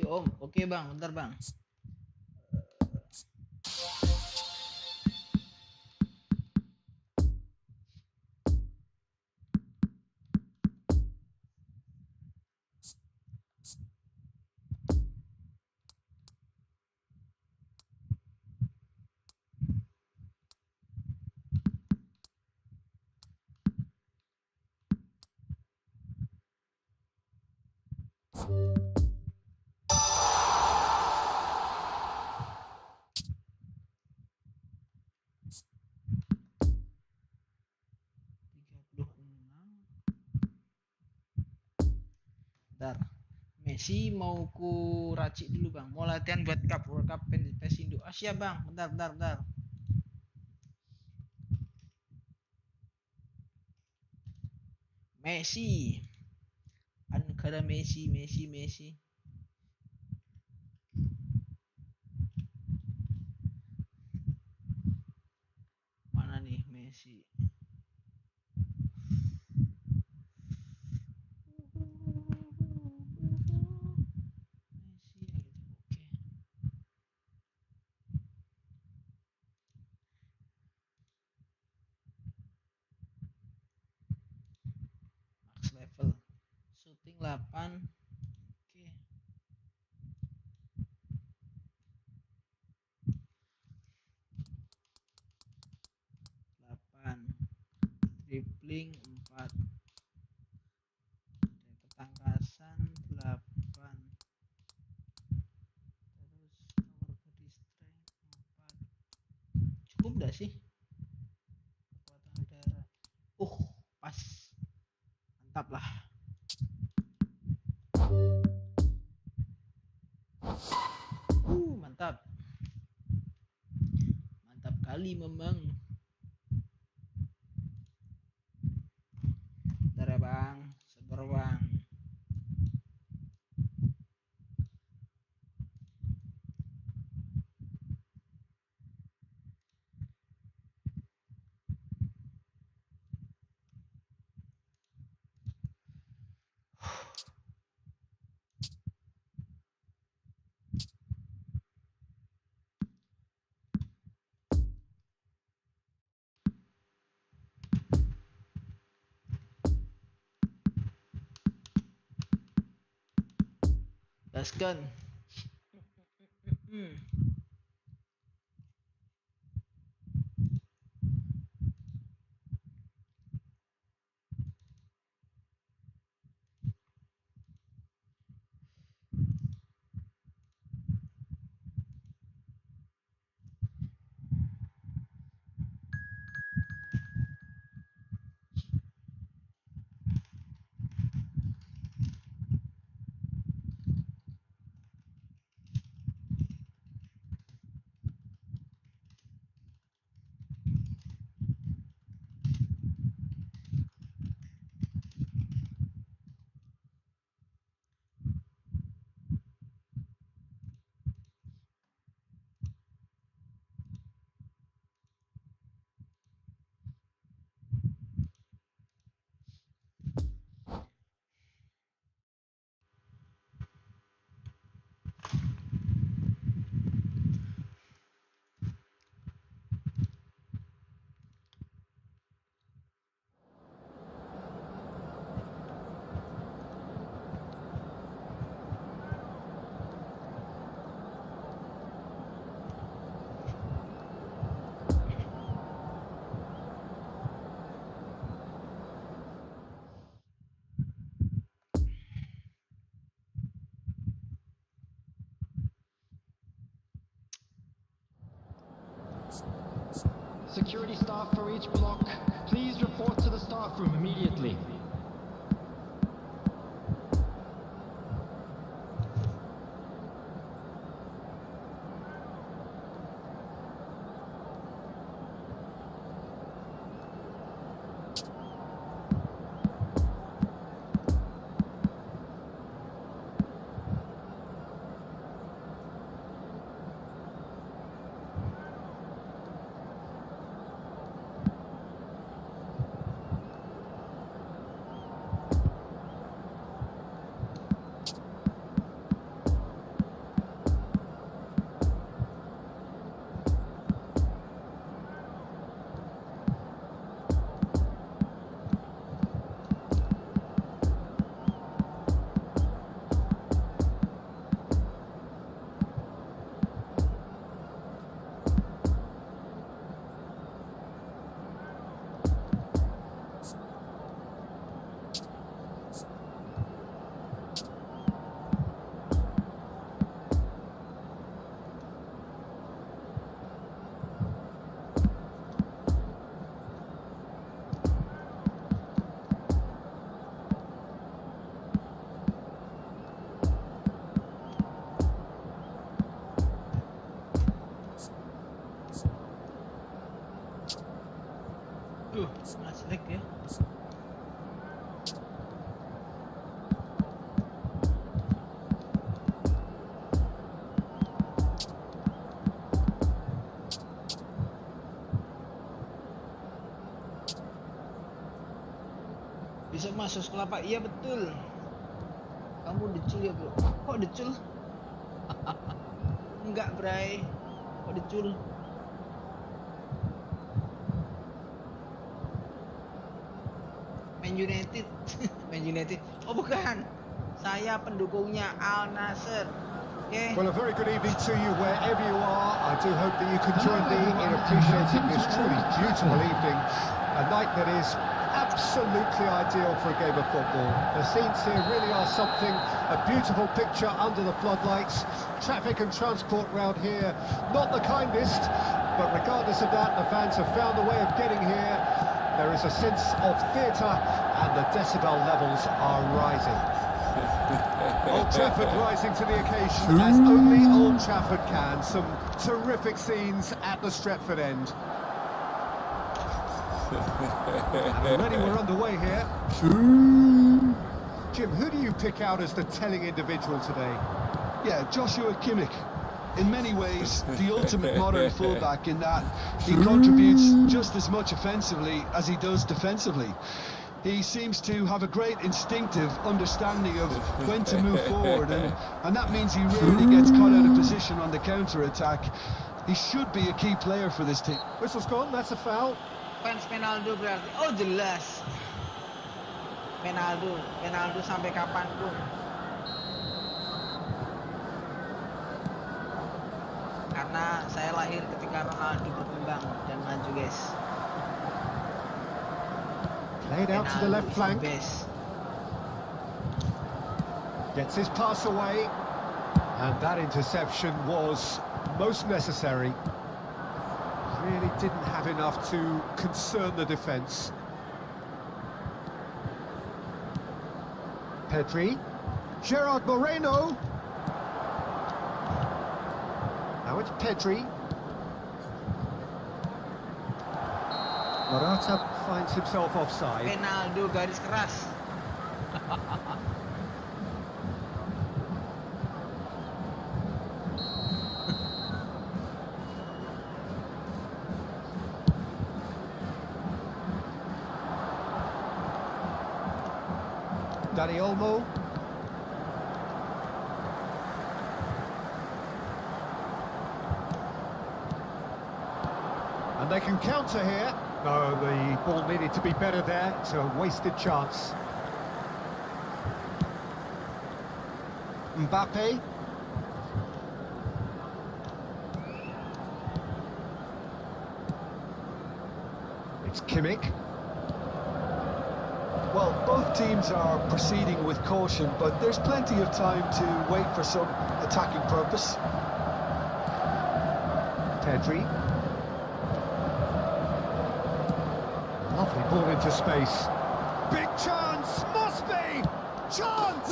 Om. Oke bang, bentar bang. Bentar. Messi mau ku racik dulu bang. Mau latihan buat World Cup PES Indo. Ah siap bang. Bentar. Messi. Negara Messi. Mana nih Messi? Max level. Shooting 8. Oke. 8. Dribbling 4. Ketangkasan 8. Terus power body strength 4. Cukup gak sih? Kekuatan udara. Pas. Mantap lah. Mantap. Mantap kali memang. Bentar ya bang. Sabar bang. Gaskan. Security staff for each block, please report to the staff room immediately. Selek ya. Bisa masuk sekolah Pak? Iya betul. Kamu decul ya bro? Kok decul? Enggak Bray. Kok decul? Man United. Man United. Oh bukan. Saya pendukungnya Al Nassr. Okay. Well, a very good evening to you wherever you are. I do hope that you can join me in appreciating this truly beautiful evening. A night that is absolutely ideal for a game of football. The scenes here really are something, a beautiful picture under the floodlights. Traffic and transport round here, not the kindest, but regardless of that, the fans have found a way of getting here. There is a sense of theatre and the decibel levels are rising. Old Trafford rising to the occasion as only Old Trafford can. Some terrific scenes at the Stretford end. And already we're underway here. Jim, who do you pick out as the telling individual today? Yeah, Joshua Kimmich. In many ways, the ultimate modern fullback in that he contributes just as much offensively as he does defensively. He seems to have a great instinctive understanding of when to move forward, and that means he rarely gets caught out of position on the counter-attack. He should be a key player for this team. Whistle's gone, that's a foul. Fans Penaldo berarti. Oh jelas. Penaldo sampai kapanpun. Karena saya lahir ketika Ronaldo berkembang dan maju, guys. Played out to the left flank. Gets his pass away. And that interception was most necessary. Really didn't have enough to concern the defence. Pedri. Gerard Moreno. Now it's Pedri. Morata finds himself offside. Penaldo garis keras. Dani Olmo. And they can counter here. No, the ball needed to be better there. It's a wasted chance. Mbappe. It's Kimmich. Well, both teams are proceeding with caution, but there's plenty of time to wait for some attacking purpose. Pedri. Lovely ball into space. Big chance! Must be! Chance!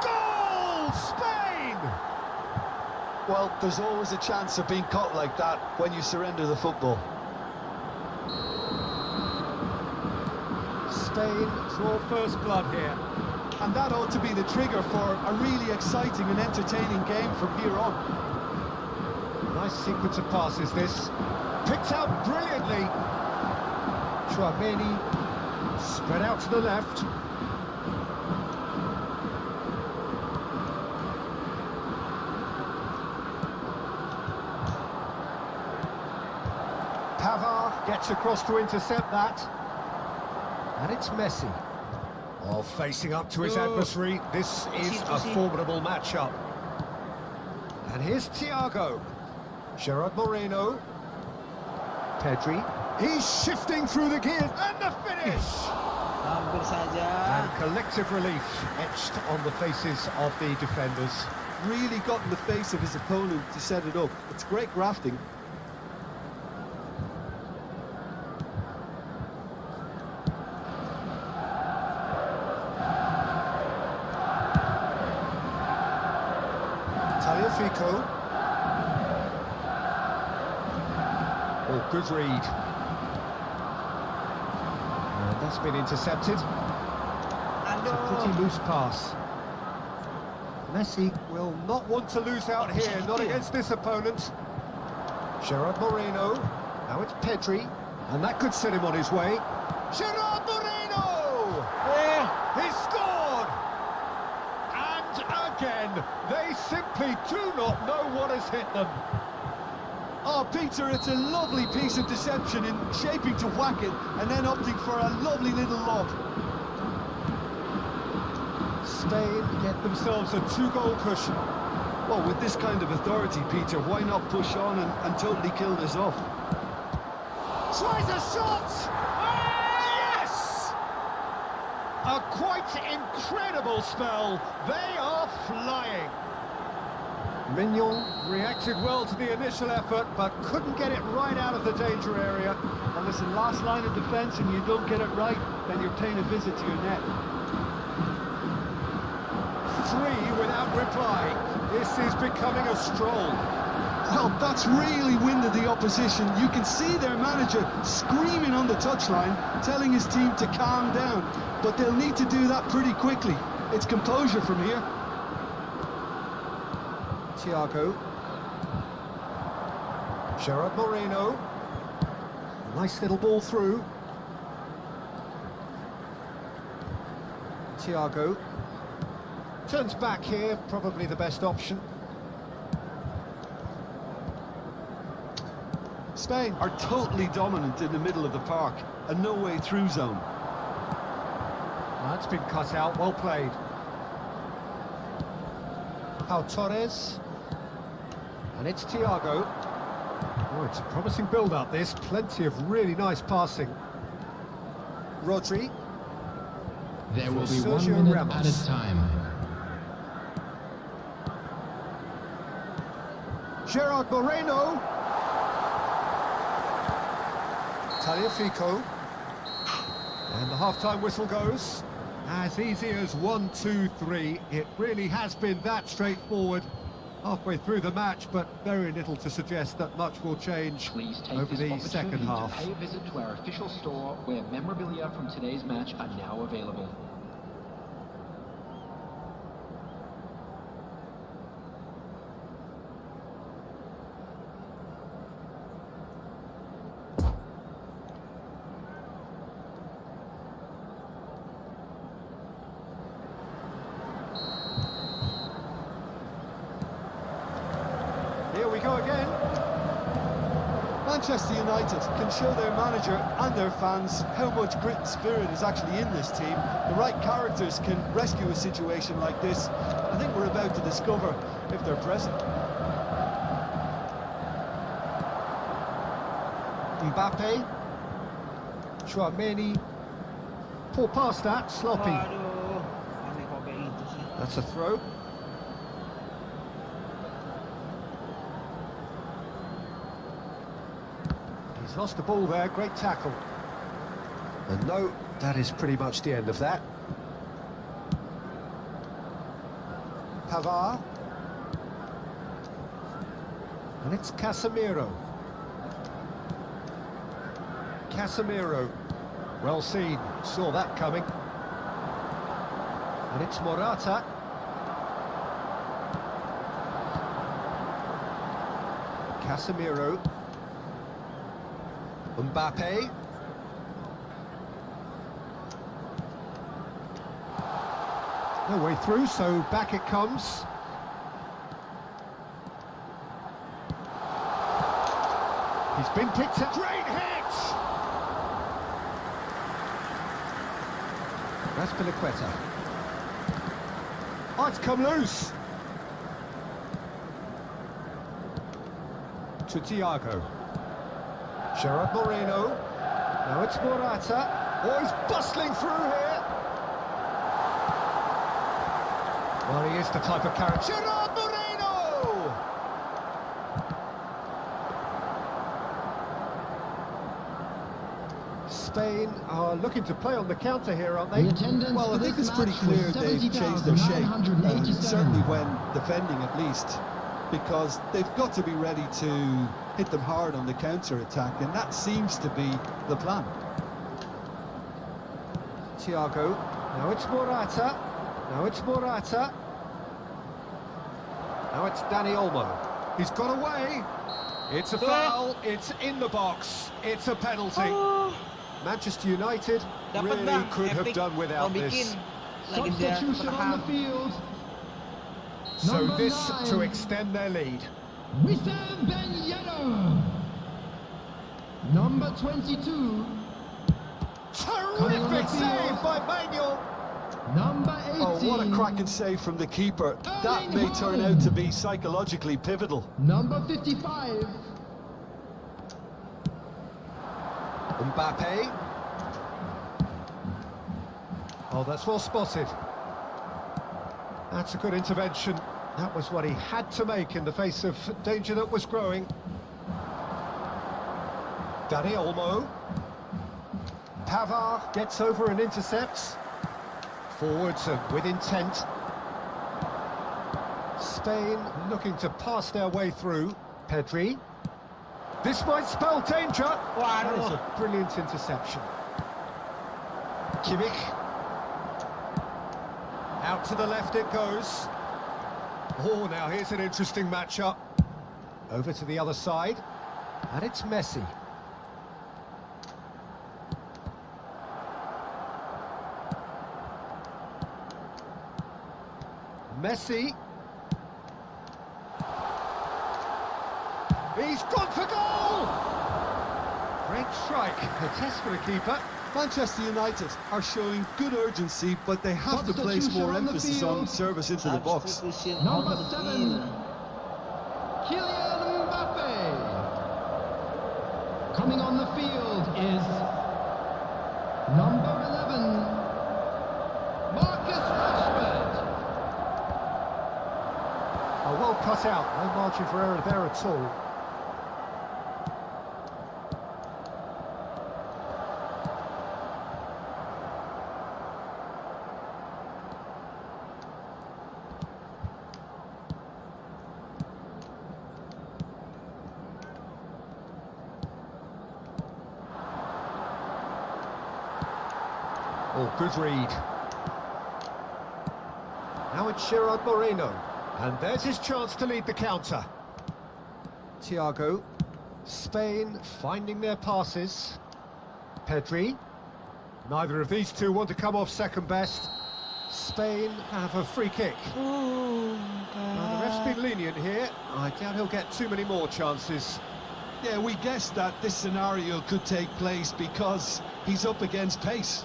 Goal! Spain! Well, there's always a chance of being caught like that when you surrender the football. Spain draw first blood here. And that ought to be the trigger for a really exciting and entertaining game from here on. Nice sequence of passes this. Picked out brilliantly. Chouameni spread out to the left. Pavard gets across to intercept that. And it's Messi. While facing up to his adversary, this is a formidable matchup. And here's Thiago. Gerard Moreno. Pedri. He's shifting through the gears, and the finish! Hampir saja. And collective relief etched on the faces of the defenders. Really got in the face of his opponent to set it up. It's great grafting. Tagliafico. Oh, good read. And that's been intercepted. It's a pretty loose pass. Messi will not want to lose out here, not against this opponent. Gerard Moreno, now it's Pedri, and that could set him on his way. Gerard Moreno! He scored! And again, they simply do not know what has hit them. Oh, Peter, it's a lovely piece of deception in shaping to whack it and then opting for a lovely little lob. Spain get themselves a 2-goal cushion. Well, with this kind of authority, Peter, why not push on and totally kill this off? Tries a shot! Yes! A quite incredible spell. They are flying. Mignon reacted well to the initial effort, but couldn't get it right out of the danger area. And listen, last line of defence, and you don't get it right, then you're paying a visit to your net. 3 without reply. This is becoming a stroll. Well, that's really winded the opposition. You can see their manager screaming on the touchline, telling his team to calm down. But they'll need to do that pretty quickly. It's composure from here. Thiago. Gerard Moreno. Nice little ball through. Thiago. Turns back here, probably the best option. Spain are totally dominant in the middle of the park, a no-way through zone. That's been cut out, well played. Pau Torres. And it's Thiago. Oh, it's a promising build-up, this. Plenty of really nice passing. Rodri. There will be Sergio 1 minute Ramos. added time. Gerard Moreno. Tagliafico. And the half-time whistle goes. As easy as 1, 2, 3. It really has been that straightforward. Halfway through the match, but very little to suggest that much will change Please take over this the second opportunity half. to pay a visit to our official store where memorabilia from today's match are now available. Here we go again. Manchester United can show their manager and their fans how much grit and spirit is actually in this team. The right characters can rescue a situation like this. I think we're about to discover if they're present. Mbappe. Chouameni. Poor pass that, sloppy. Waduh, aneh kok kayak gitu sih. That's a throw. He's lost the ball there, great tackle. And no, that is pretty much the end of that. Pavard. And it's Casemiro. Casemiro. Well seen, saw that coming. And it's Morata. Casemiro. Mbappe. No way through, so back it comes. He's been picked up. Great hit! That's Piliqueta. Oh, it's come loose. To Thiago. Gerard Moreno. Now it's Morata. Oh, he's bustling through here. Well, he is the type of character. Gerard Moreno! Spain are looking to play on the counter here, aren't they? The attendance Well, I for think this it's pretty match clear was they've changed their shape, 70,987. certainly when defending at least, because they've got to be ready to hit them hard on the counter-attack, and that seems to be the plan. Thiago. Now it's Morata. Now it's Morata. Now it's Dani Olmo. He's got away. It's a foul. It's in the box. It's a penalty. Oh, Manchester United dapat really bang. could have Epic. done without Mau this. bikin lagi dia Substitution on the bertahan. field. So Number this 9. to extend their lead. Wissam Ben Yedder. Number 22. Coming on the Terrific save field. by Manuel. Number 18. Oh, what a cracking save from the keeper. That may turn out to be psychologically pivotal. Number 55. Mbappe. Oh, that's well spotted. That's a good intervention. That was what he had to make in the face of danger that was growing. Dani Olmo. Pavard gets over and intercepts. Forwards and with intent. Spain looking to pass their way through. Pedri. This might spell danger. That is a brilliant interception. Kimmich. Out to the left it goes. Oh, now here's an interesting matchup. Over to the other side. And it's Messi. Messi. He's gone for goal! Great strike. A test for the keeper. Manchester United are showing good urgency, but they have to place more Substitution on the emphasis on field. service into the box. Substitution Number on the 7. field. Kylian Mbappe. Coming on the field is number 11. Marcus Rashford. Oh, well cut out. No margin for error there at all. Oh, good read. Now it's Gerard Moreno. And there's his chance to lead the counter. Thiago. Spain finding their passes. Pedri. Neither of these two want to come off second best. Spain have a free kick. Now, the ref's been lenient here. I doubt he'll get too many more chances. Yeah, we guessed that this scenario could take place because he's up against pace.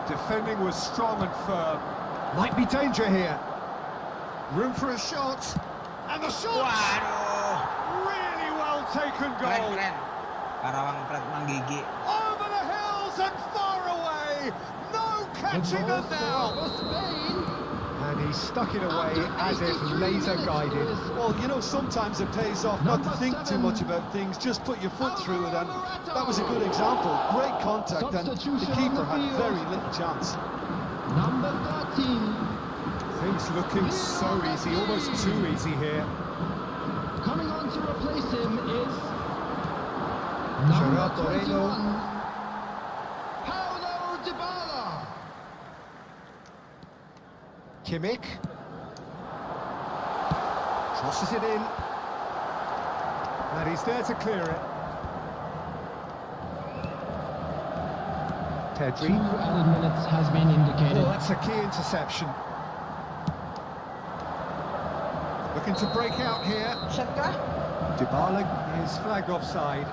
Defending was strong and firm. Might be danger here. Room for a shot. And the shot! Waduh, Really well taken keren goal. keren. Karawang Pratman Gigi. Over the hills and far away. No catching them now. For Spain. And he stuck it away as if laser guided. Well, you know, sometimes it pays off not to think too much about things, just put your foot through it, and that was a good example. Great contact, and the keeper had very little chance. Number 13. Things looking so easy, almost too easy here. Coming on to replace him is Gerard number Moreno. 21. Paulo Dybala. Kimmich. Crosses it in. And he's there to clear it. Pedri. 2 added minutes has been indicated. Oh, that's a key interception. Looking to break out here. Shot kah? Dybala is flagged offside.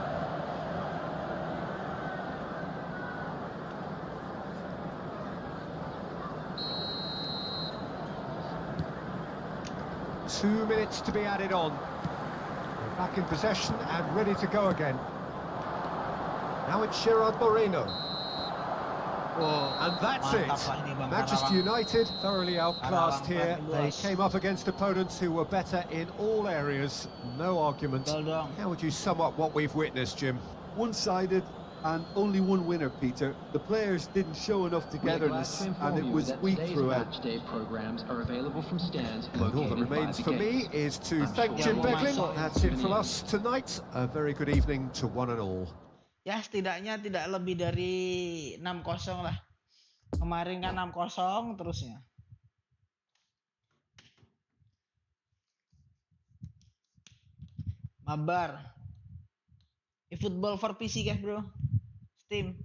Two minutes to be added on. We're back in possession and ready to go again. Now it's Gerard Moreno. And that's Mantap it. lah ini Bang Manchester Karawang. United thoroughly outclassed Karawang here. They 14. came up against opponents who were better in all areas. No argument. Betul dong. How would you sum up what we've witnessed, Jim? One-sided, and only one winner, Peter. The players didn't show enough togetherness, and it was weak throughout. Match day programs are available from stands And all that located by remains the for me gates. is to I'm thank sure Jim all my Beglin. songs That's it tune from in. us tonight. A very good evening to one and all. Ya setidaknya tidak lebih dari 6-0 lah. Kemarin kan 6-0 terusnya. Mabar. eFootball for PC guys bro. Steam.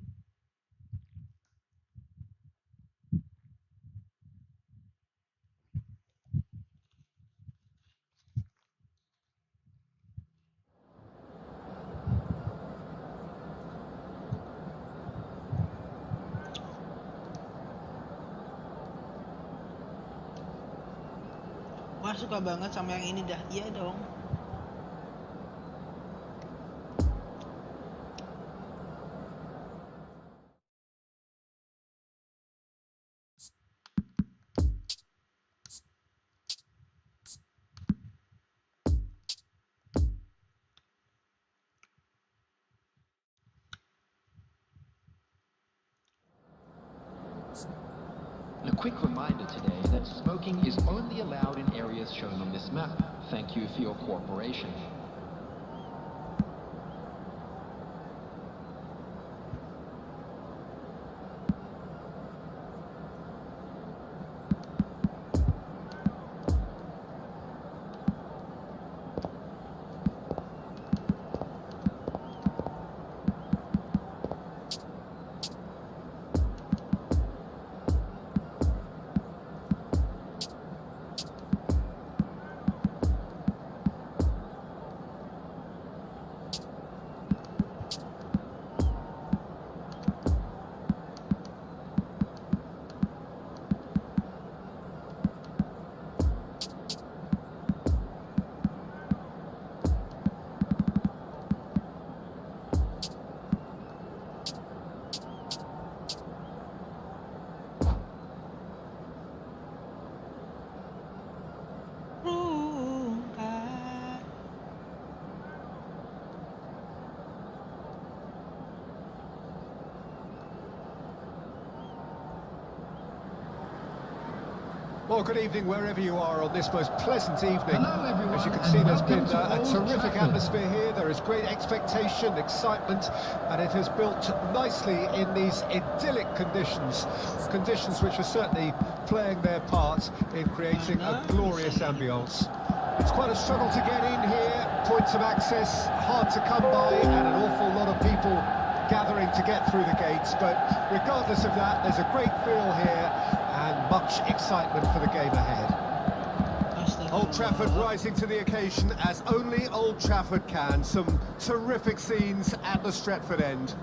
Wah suka banget sama yang ini dah. Iya dong. A quick reminder today that smoking is only allowed in areas shown on this map. Thank you for your cooperation. Well, good evening wherever you are on this most pleasant evening. Hello, everyone, As you can and see, there's been welcome to a Old terrific Trafford. atmosphere here. There is great expectation, excitement, and it has built nicely in these idyllic conditions. Conditions which are certainly playing their part in creating a glorious ambience. It's quite a struggle to get in here. Points of access hard to come by, and an awful lot of people gathering to get through the gates. But regardless of that, there's a great feel here and much excitement for the game ahead. Old Trafford rising to the occasion as only Old Trafford can. Some terrific scenes at the Stretford end.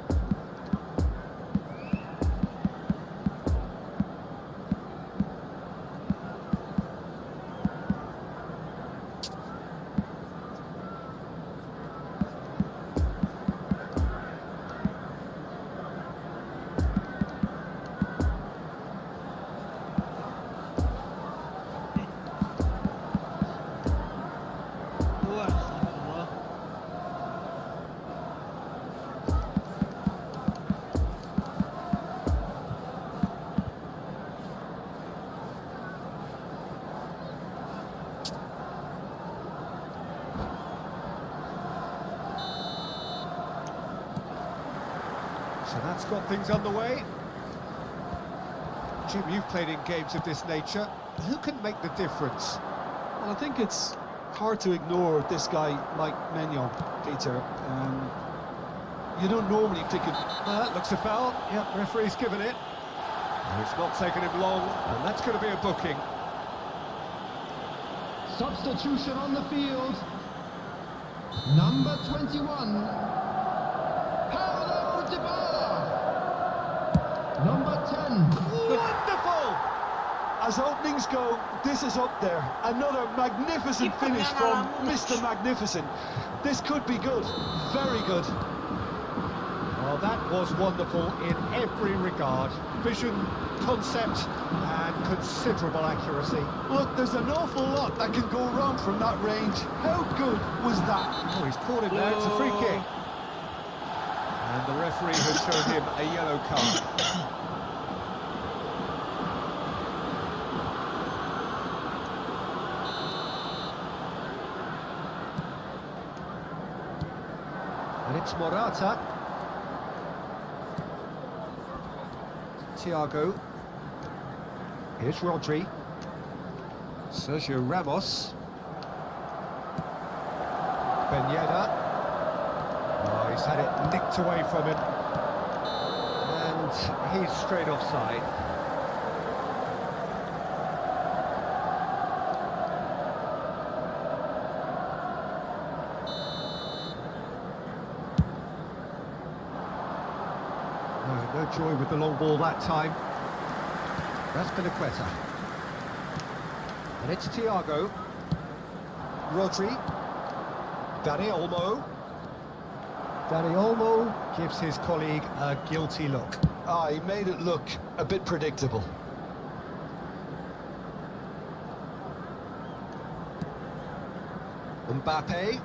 So that's got things underway. Jim, you've played in games of this nature. Who can make the difference? Well, I think it's hard to ignore this guy, Mike Maignan, Peter. You don't normally think of... That looks a foul. Yep, referee's given it. It's not taken him long, and that's going to be a booking. Substitution on the field. Number 21. Paulo Dybala. Number 10. Wonderful! As openings go, this is up there. Another magnificent finish from Mr. Magnificent. This could be good, very good. Well, that was wonderful in every regard. Vision, concept, and considerable accuracy. Look, there's an awful lot that can go wrong from that range. How good was that? Oh, he's caught him there. It's a free kick. And the referee has shown him a yellow card. And it's Morata. Thiago. Here's Rodri. Sergio Ramos. Ben Yedder. Oh, he's had it nicked away from him. And he's straight offside. No joy with the long ball that time. That's Pinaqueta. And it's Thiago. Rodri. Dani Olmo. Dani Olmo gives his colleague a guilty look. Ah, he made it look a bit predictable. Mbappe.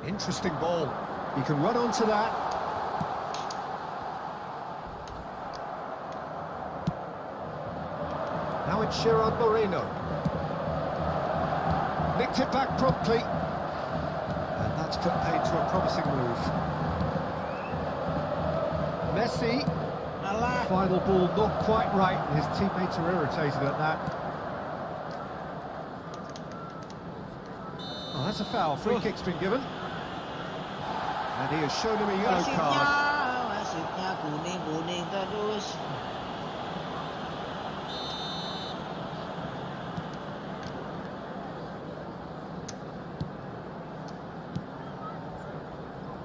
Interesting ball. He can run onto that. Now it's Gerard Moreno. Nicked it back promptly. And that's put paid to a promising move. Messi. Final ball not quite right. His teammates are irritated at that. Oh, that's a foul. Free kick's been given. And he has shown him a yellow card. Wasitnya kuning terus.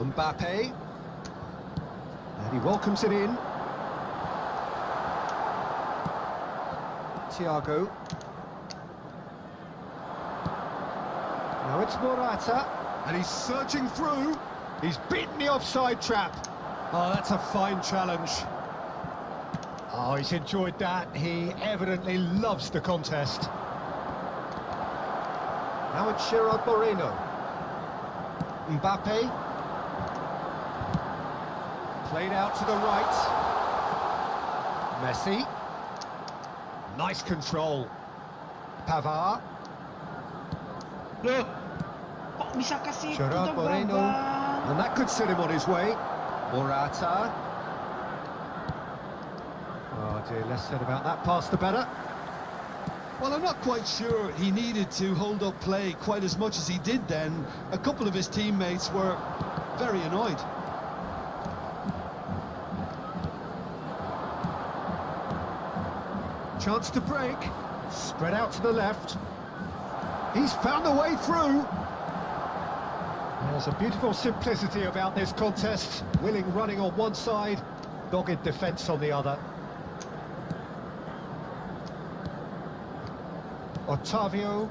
Mbappe. And he welcomes it in. Thiago. Now it's Morata. And he's searching through. He's beaten the offside trap. Oh, that's a fine challenge. Oh, he's enjoyed that. He evidently loves the contest. Now it's Gerard Moreno. Mbappe. Played out to the right. Messi. Nice control. Pavard. Loh, kok bisa kasih Gerard Moreno. And that could set him on his way. Morata. Oh dear, less said about that pass the better. Well, I'm not quite sure he needed to hold up play quite as much as he did then. A couple of his teammates were very annoyed. Chance to break. Spread out to the left. He's found a way through. There's a beautiful simplicity about this contest. Willing running on one side, dogged defence on the other. Otavio.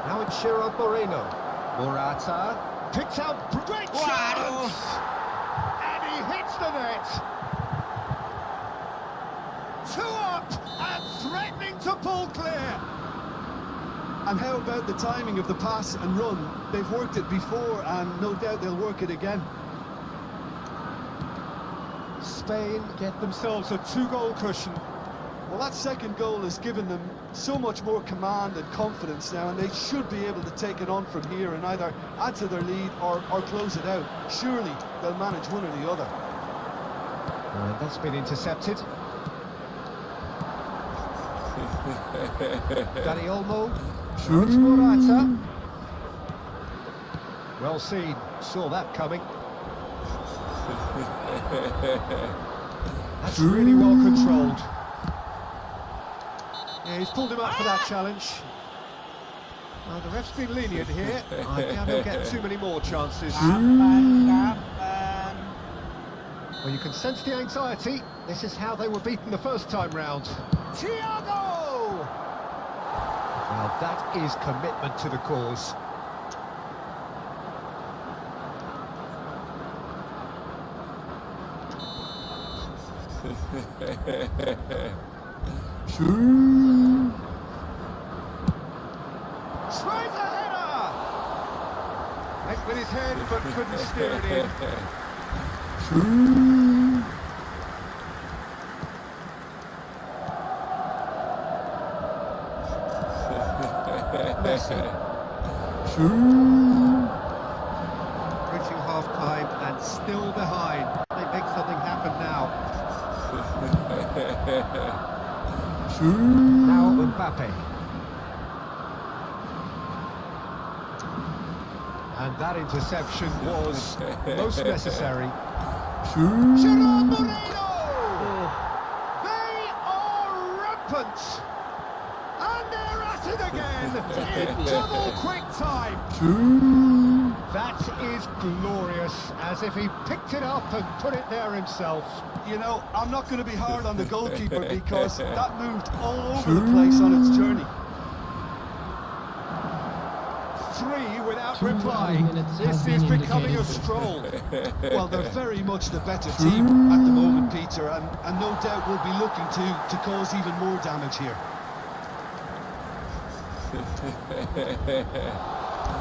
Now it's Gerard Moreno. Morata. Picks out. Great chance! And he hits the net. 2 up and threatening to pull clear. And how about the timing of the pass and run? They've worked it before and no doubt they'll work it again. Spain get themselves a 2-goal cushion. Well, that second goal has given them so much more command and confidence now, and they should be able to take it on from here and either add to their lead or close it out. Surely they'll manage one or the other. And that's been intercepted. Dani Olmo. Now it's Morata. Well seen. Saw that coming. That's really well controlled. Yeah, he's pulled him up for that challenge. Well, the ref's been lenient here. I doubt he'll get too many more chances. Kapan? Well, you can sense the anxiety. This is how they were beaten the first time round. Thiago! Well, that is commitment to the cause. Tries a header! with his head but couldn't steer it in. Messi. Reaching half-time and still behind. They make something happen now. Now Mbappe. And that interception was most necessary. Gerard Moreno! They are rampant! And they're at it again in double quick time. That is glorious, as if he picked it up and put it there himself. You know, I'm not going to be hard on the goalkeeper because that moved all over the place on its journey. 3 without reply. This is becoming a stroll. Well, they're very much the better team at the moment, Peter, and no doubt will be looking to cause even more damage here.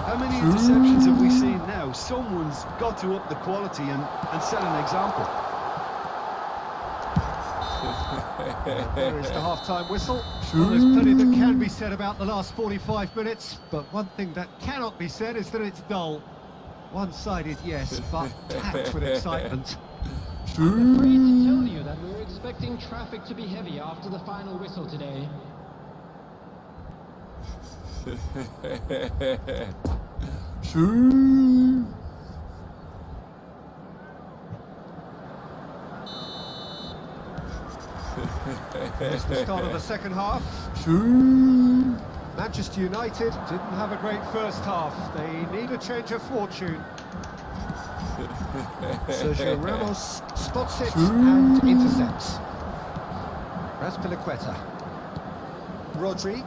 How many interceptions have we seen now? Someone's got to up the quality and set an example. There is the half-time whistle. Well, there's plenty that can be said about the last 45 minutes, but one thing that cannot be said is that it's dull. One-sided, yes, but packed with excitement. I'm afraid to tell you that we're expecting traffic to be heavy after the final whistle today. It's the start of the second half. Manchester United didn't have a great first half. They need a change of fortune. Sergio Ramos spots it and intercepts. Raspilicueta. Rodri.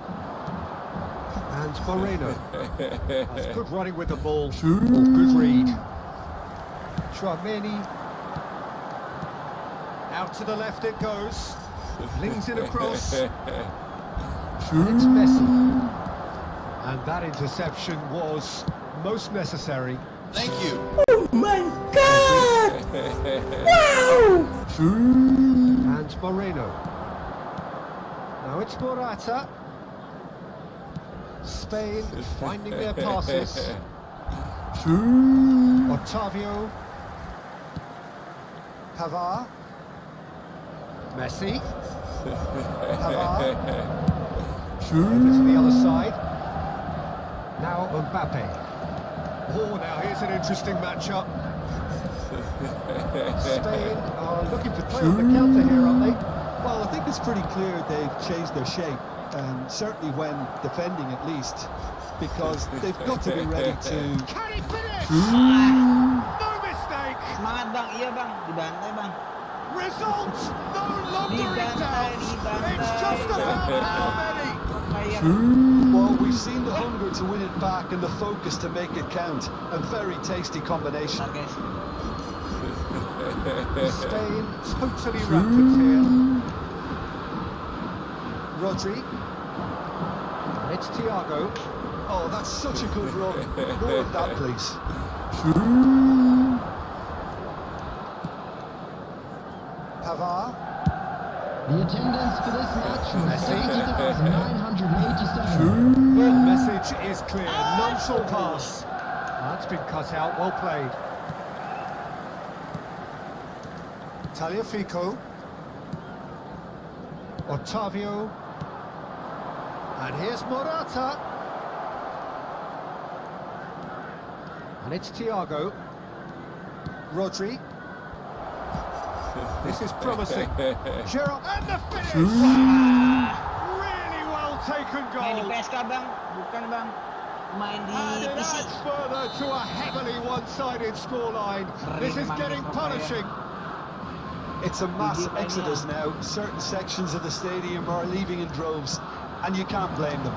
And Moreno. That's good running with the ball. Oh, good read. Chouameni. Out to the left it goes. Flings it across. It's Messi. And that interception was most necessary. Thank you. Oh my God! Wow! And Moreno. Now it's Morata. Spain finding their passes. Otavio. Pavard. Messi. Pavard. Over to the other side. Now Mbappe. Oh, now here's an interesting matchup. Spain are looking to play on the counter here, aren't they? Well, I think it's pretty clear they've changed their shape, certainly when defending at least, because they've got to be ready to... Can he finish? No mistake! Semangat bang, iya bang, dibantai bang. Result no longer in doubt. It's Dibantai. just about how many? Kayak Well, we've seen the hunger to win it back and the focus to make it count. A very tasty combination. guys. Spain totally rampant here. Rodri. And it's Thiago. Oh, that's such a good run. More of that, please. Pavard. The attendance for this match was Messi. 70,987. The message is clear. None shall pass. That's been cut out. Well played. Tagliafico. Otavio. And here's Morata. And it's Thiago. Rodri. This is promising. Gerard and the finish! Really well taken Main di goal. PSK bang, bukan bang. Main di And it PC. adds further to a heavily one-sided scoreline. This is getting punishing. It's a mass exodus now. Certain sections of the stadium are leaving in droves, and you can't blame them.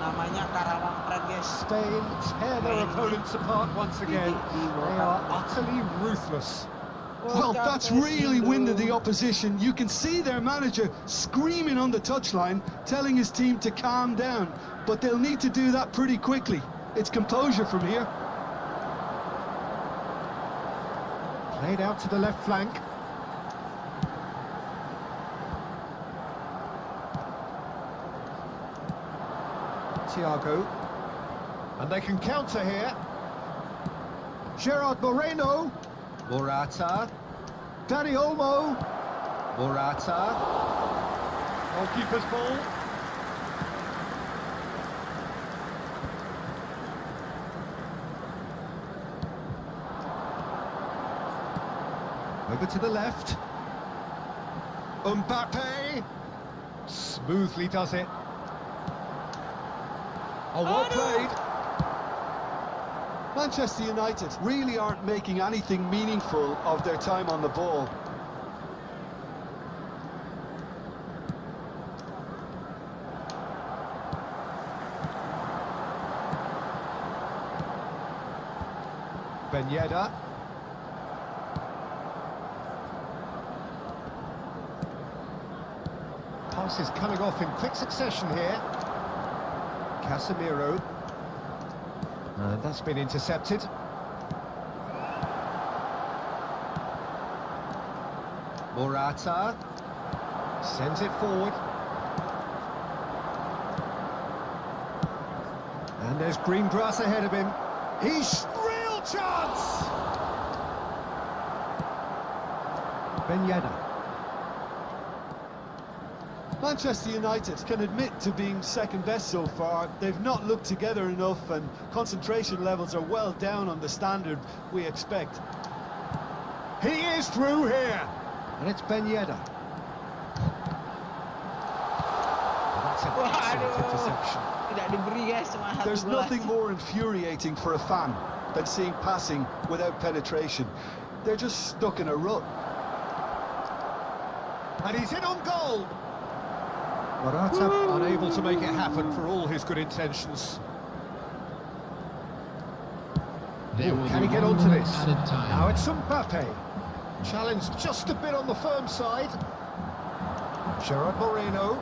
Namanya Karawang Pred, guys. Spain tear their opponents apart once again. They are utterly ruthless. Well, that's really winded the opposition. You can see their manager screaming on the touchline, telling his team to calm down. But they'll need to do that pretty quickly. It's composure from here. Played out to the left flank. Thiago. And they can counter here. Gerard Moreno. Morata. Dani Olmo. Morata. Goalkeeper's ball. Over to the left. Mbappe. Smoothly does it. Oh, well played. Manchester United really aren't making anything meaningful of their time on the ball. Ben Yedder. Passes coming off in quick succession here. Casemiro. And that's been intercepted. Morata. Sends it forward. And there's green grass ahead of him. He's real chance! Ben Yedder. Manchester United can admit to being second best so far. They've not looked together enough and concentration levels are well down on the standard we expect. He is through here! And it's Ben Yedder. That's an excellent interception. Tidak diberi guys cuma satu There's bola. nothing more infuriating for a fan than seeing passing without penetration. They're just stuck in a rut. And he's in on goal! Morata unable to make it happen for all his good intentions. Can he get onto this? Now it's Mbappe. Challenge just a bit on the firm side. Gerard Moreno.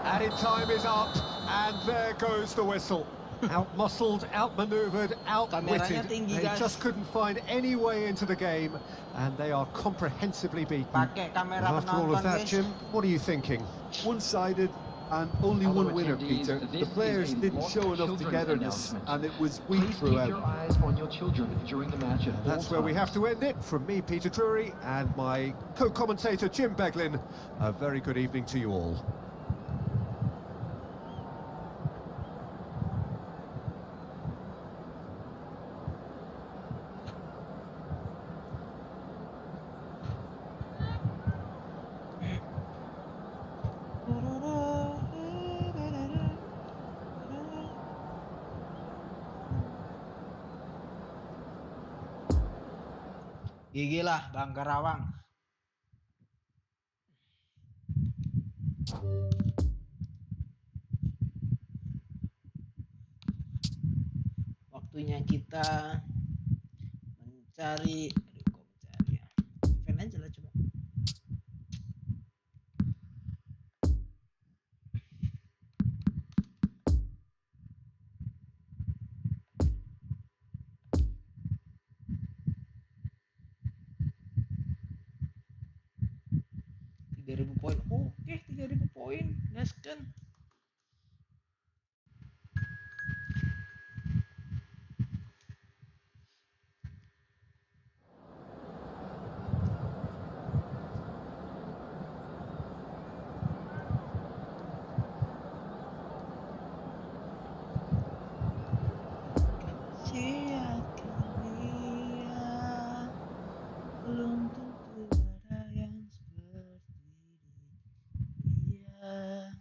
Added time is up, and there goes the whistle. Out-muscled, out-manoeuvred, outwitted. They just couldn't find any way into the game, and they are comprehensively beaten. Pakai kamera But after all of penonton, that, guys. Jim, what are you thinking? One-sided and only Hello, one winner, attendees. Peter. This The players is a didn't Lost show enough Children's togetherness, announcement. and it was weak Please keep your throughout. eyes on your children during the match at all That's where we times. have to end it. From me, Peter Drury, and my co-commentator, Jim Beglin. A very good evening to you all. Gigi lah Bang Karawang. Waktunya kita mencari, aduh kok mencari ya. Fan aja lah coba. Poin. Oke, 3.000 poin. Gaskan. Belum tentu ada yang seperti dia.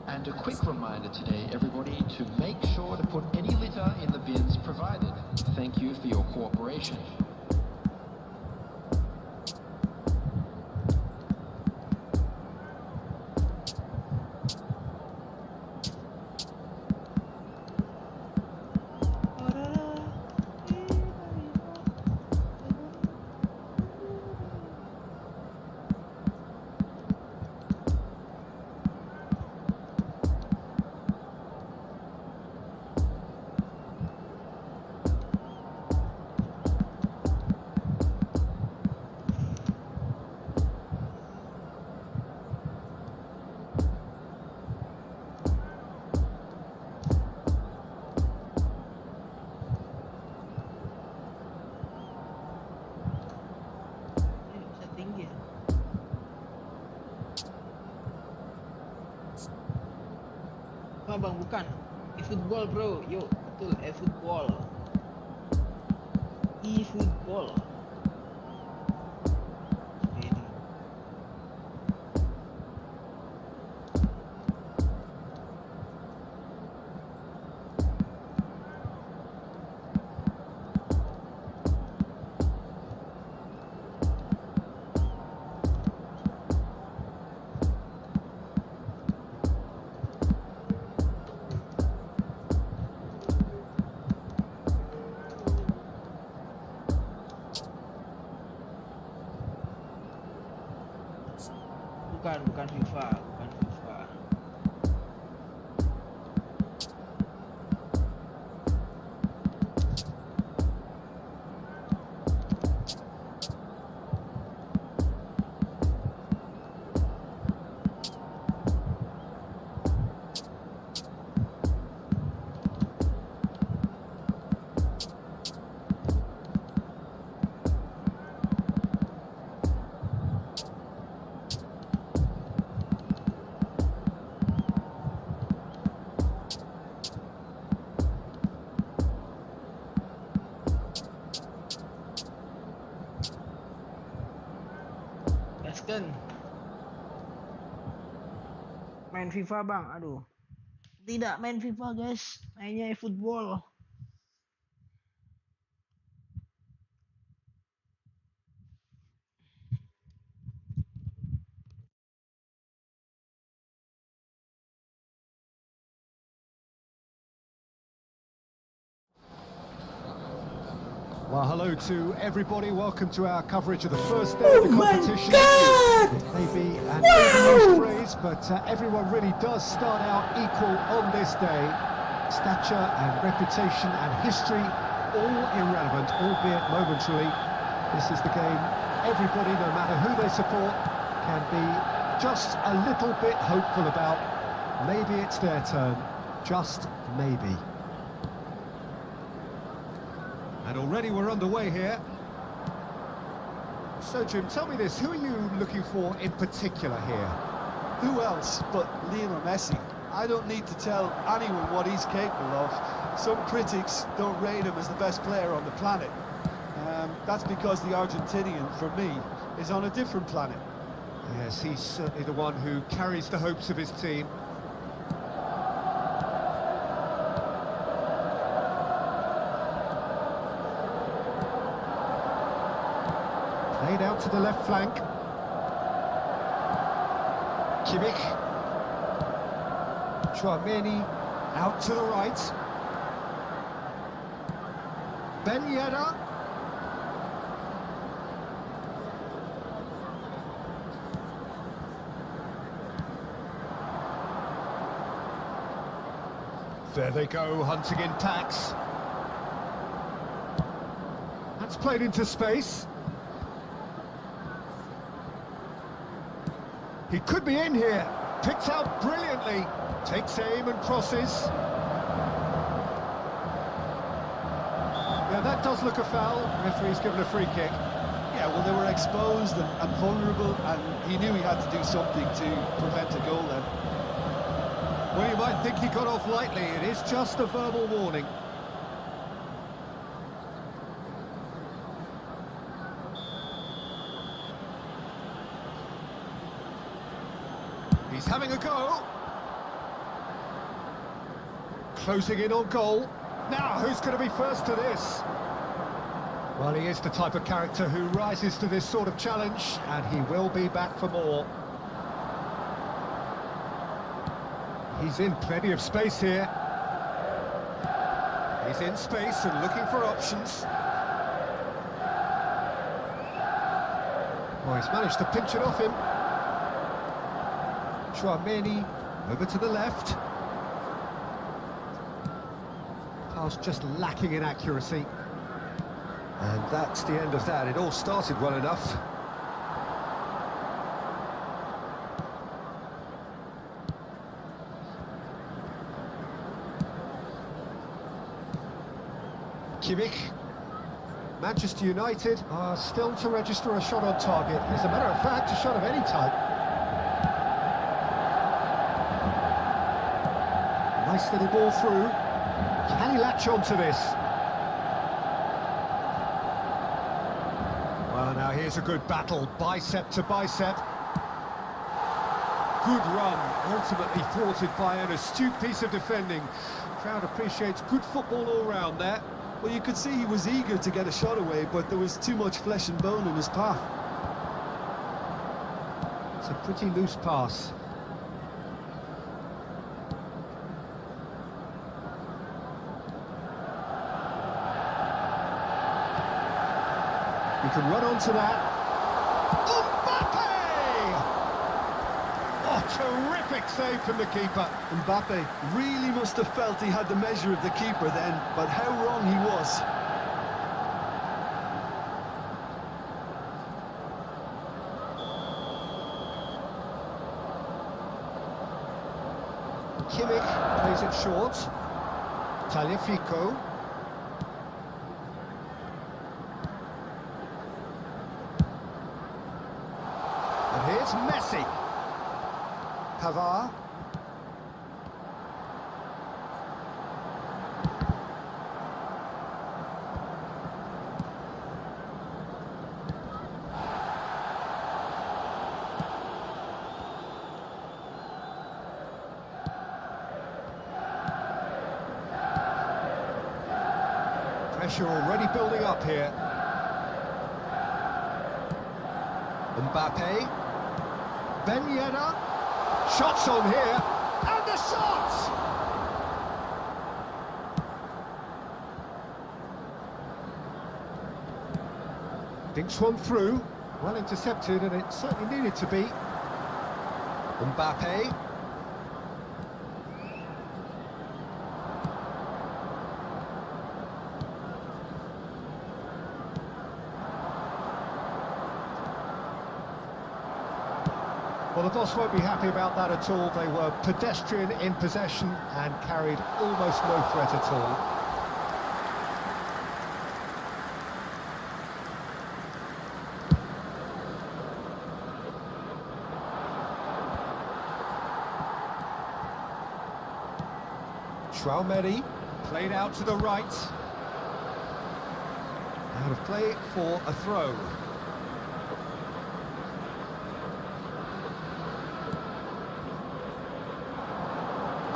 And a quick reminder today, everybody, to make sure to put any litter in the bins provided. Thank you for your cooperation. sama bang, bukan. eFootball bro, yuk betul eFootball. eFootball. Ini. Bukan FIFA, bukan FIFA. Gaskan. Main FIFA bang, aduh. Tidak main FIFA guys, mainnya eFootball. Well, hello to everybody. Welcome to our coverage of the first day of the Oh my competition. God! It may be an Wow! overused phrase, but everyone really does start out equal on this day. Stature and reputation and history, all irrelevant, albeit momentarily. This is the game everybody, no matter who they support, can be just a little bit hopeful about. Maybe it's their turn, just maybe. And already we're underway here. So Jim, tell me this, who are you looking for in particular here? Who else but Lionel Messi? I don't need to tell anyone what he's capable of. Some critics don't rate him as the best player on the planet. That's because the Argentinian, for me, is on a different planet. Yes, he's certainly the one who carries the hopes of his team. Played out to the left flank. Kimmich. Chouameni out to the right. Ben Yedder. There they go, hunting in packs. That's played into space. He could be in here. Picked out brilliantly. Takes aim and crosses. Yeah, that does look a foul. Referee's given a free kick. Yeah, well, they were exposed and vulnerable, and he knew he had to do something to prevent a goal then. Well, you might think he got off lightly. It is just a verbal warning. He's having a go. Closing in on goal. Now, who's going to be first to this? Well, he is the type of character who rises to this sort of challenge, and he will be back for more. He's in plenty of space here. He's in space and looking for options. Well, he's managed to pinch it off him. Chouameni over to the left. Pass just lacking in accuracy. And that's the end of that. It all started well enough. Kimmich. Manchester United are still to register a shot on target. As a matter of fact, a shot of any type. Nice little ball through. Can he latch on to this? Well, now here's a good battle, bicep to bicep. Good run, ultimately thwarted by an astute piece of defending. Crowd appreciates good football all round there. Well, you could see he was eager to get a shot away, but there was too much flesh and bone in his path. It's a pretty loose pass. You can run onto that. Oh, terrific save from the keeper. Mbappe really must have felt he had the measure of the keeper then, but how wrong he was. Kimmich plays it short. Tagliafico. And here's Messi. Pavard. Pressure already building up here. Mbappe. Ben Yedder. Shots on here. And the shots! Dinks one through. Well intercepted, and it certainly needed to be. Mbappe. Well, the boss won't be happy about that at all. They were pedestrian in possession and carried almost no threat at all. Traoré played out to the right. Out of play for a throw.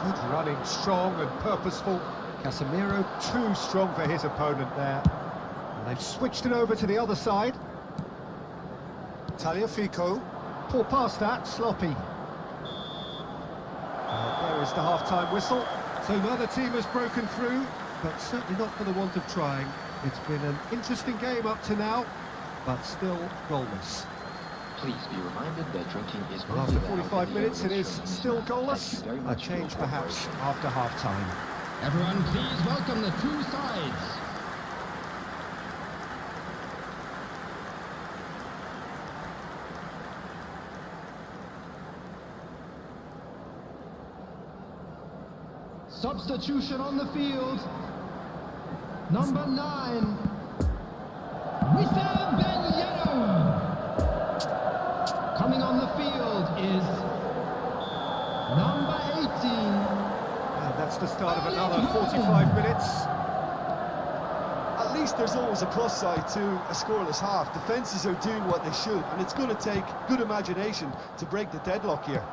Good running, strong and purposeful. Casemiro too strong for his opponent there. And they've switched it over to the other side. Tagliafico. Poor pass that, sloppy. There is the half-time whistle. So neither team has broken through, but certainly not for the want of trying. It's been an interesting game up to now, but still goalless. Please be reminded that drinking is not After allowed 45 in the minutes, it is restrooms. still Thank you goalless. very A much for your change perhaps cooperation. after half-time. Everyone, please welcome the two sides. Substitution on the field. Number 9. Wissam Ben Yedder. Coming on the field is number 18. And that's the start of another 45 minutes. At least there's always a plus side to a scoreless half. Defences are doing what they should, and it's going to take good imagination to break the deadlock here.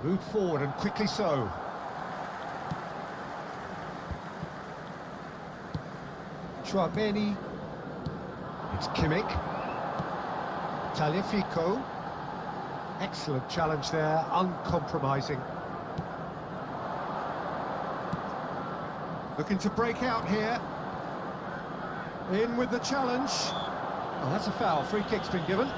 Moved forward and quickly so. Traoré. It's Kimmich. Tagliafico. Excellent challenge there, uncompromising. Looking to break out here. In with the challenge. Oh, that's a foul. Free kick's been given.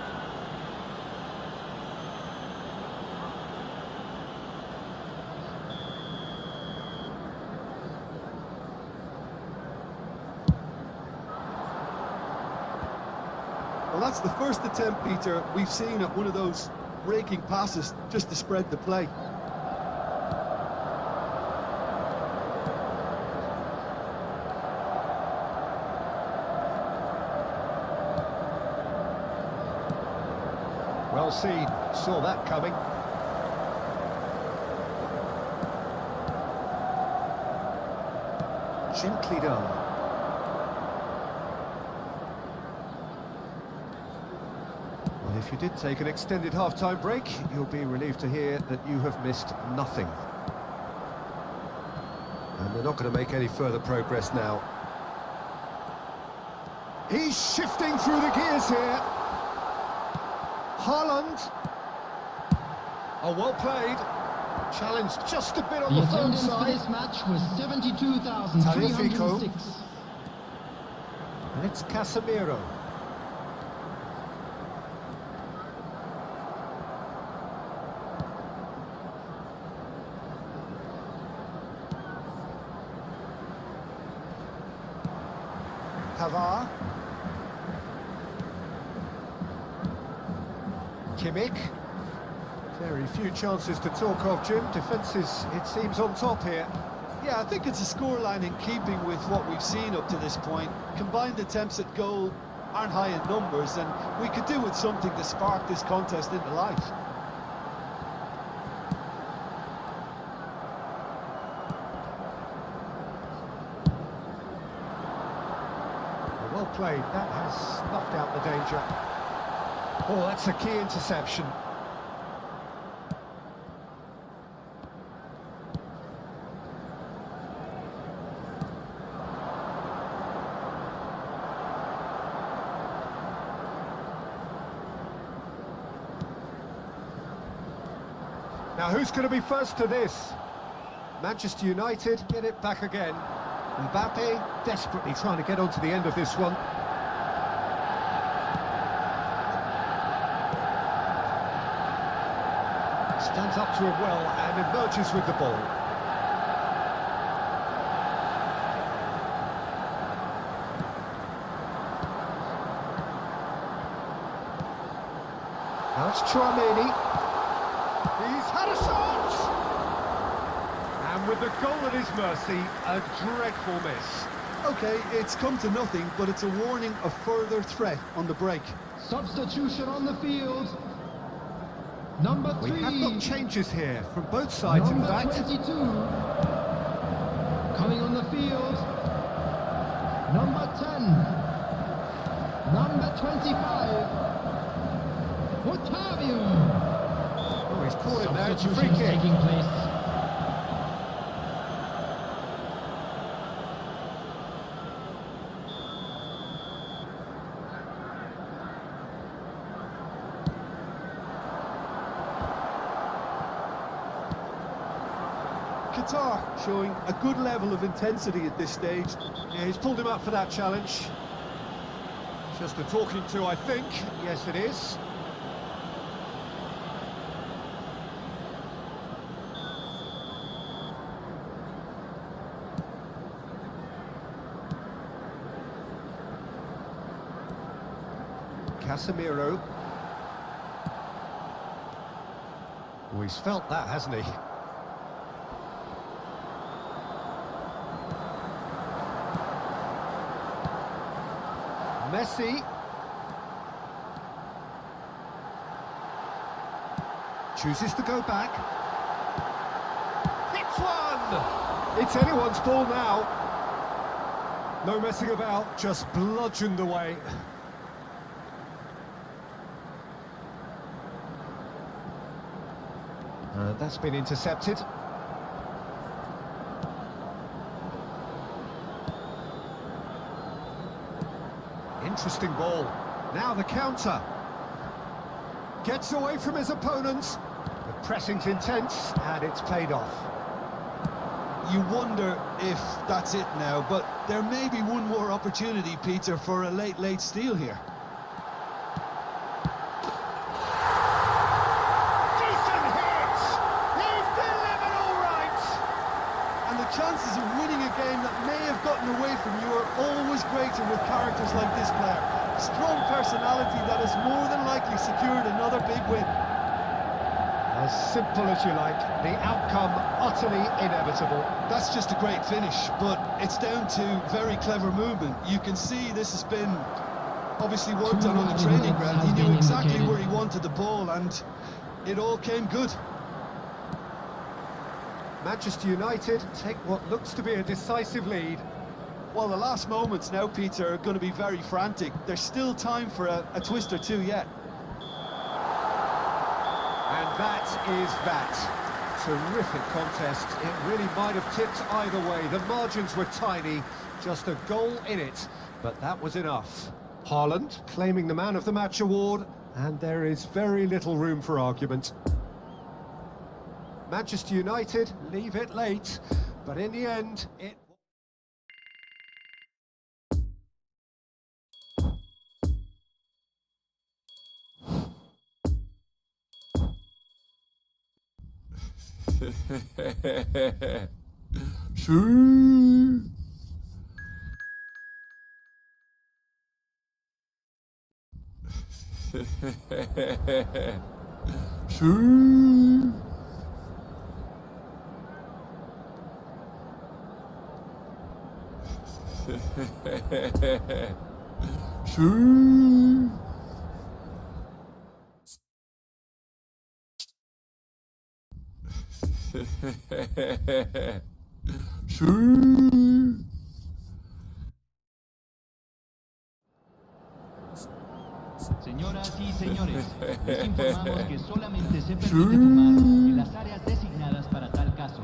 Well, that's the first attempt, Peter, we've seen at one of those raking passes just to spread the play. Well seen, saw that coming. Gently done. Well, if you did take an extended half-time break, you'll be relieved to hear that you have missed nothing. And they're not going to make any further progress now. He's shifting through the gears here. Haaland. Oh, well played. Challenge just a bit on the front attendance for side. this match was 72,306. And it's Casemiro. Pavard. Kimmich. Very few chances to talk of, Jim. Defence is, it seems, on top here. Yeah, I think it's a scoreline in keeping with what we've seen up to this point. Combined attempts at goal aren't high in numbers, and we could do with something to spark this contest into life. Well played. That has snuffed out the danger. Oh, that's a key interception. Now, who's going to be first to this? Manchester United get it back again. Mbappe desperately trying to get onto the end of this one. Stands up to it well and emerges with the ball. Now it's Chouameni. He's had a shot! And with the goal at his mercy, a dreadful miss. Okay, it's come to nothing, but it's a warning of further threat on the break. Substitution on the field. Number 3. We have got changes here from both sides, in Number fact. 22. Coming on the field. Number 10. Number 25. Otavio. Oh, he's caught it there. It's a free Substitutions kick. taking place. Qatar showing a good level of intensity at this stage. Yeah, he's pulled him up for that challenge. Just a talking to, I think. Yes, it is. Casemiro. Oh, he's felt that, hasn't he? Messi. Chooses to go back. Hits one! It's anyone's ball now. No messing about, just bludgeoned away. That's been intercepted. Interesting ball. Now the counter. Gets away from his opponents. The pressing's intense, and it's paid off. You wonder if that's it now, but there may be one more opportunity, Peter, for a late steal here. Decent hit! He's delivered all right! And the chances of winning a game that may have gotten away from you are always greater with characters like this player. Strong personality that has more than likely secured another big win. As simple as you like, the outcome utterly inevitable. That's just a great finish, but it's down to very clever movement. You can see this has been obviously worked on the training ground. He knew exactly where he wanted the ball, and it all came good. Manchester United take what looks to be a decisive lead. Well, the last moments now, Peter, are going to be very frantic. There's still time for a twist or two yet. And that is that. Terrific contest. It really might have tipped either way. The margins were tiny, just a goal in it, but that was enough. Haaland claiming the Man of the Match award, and there is very little room for argument. Manchester United leave it late, but in the end, it... Señoras y señores, les informamos que solamente se permite fumar en las áreas designadas para tal caso.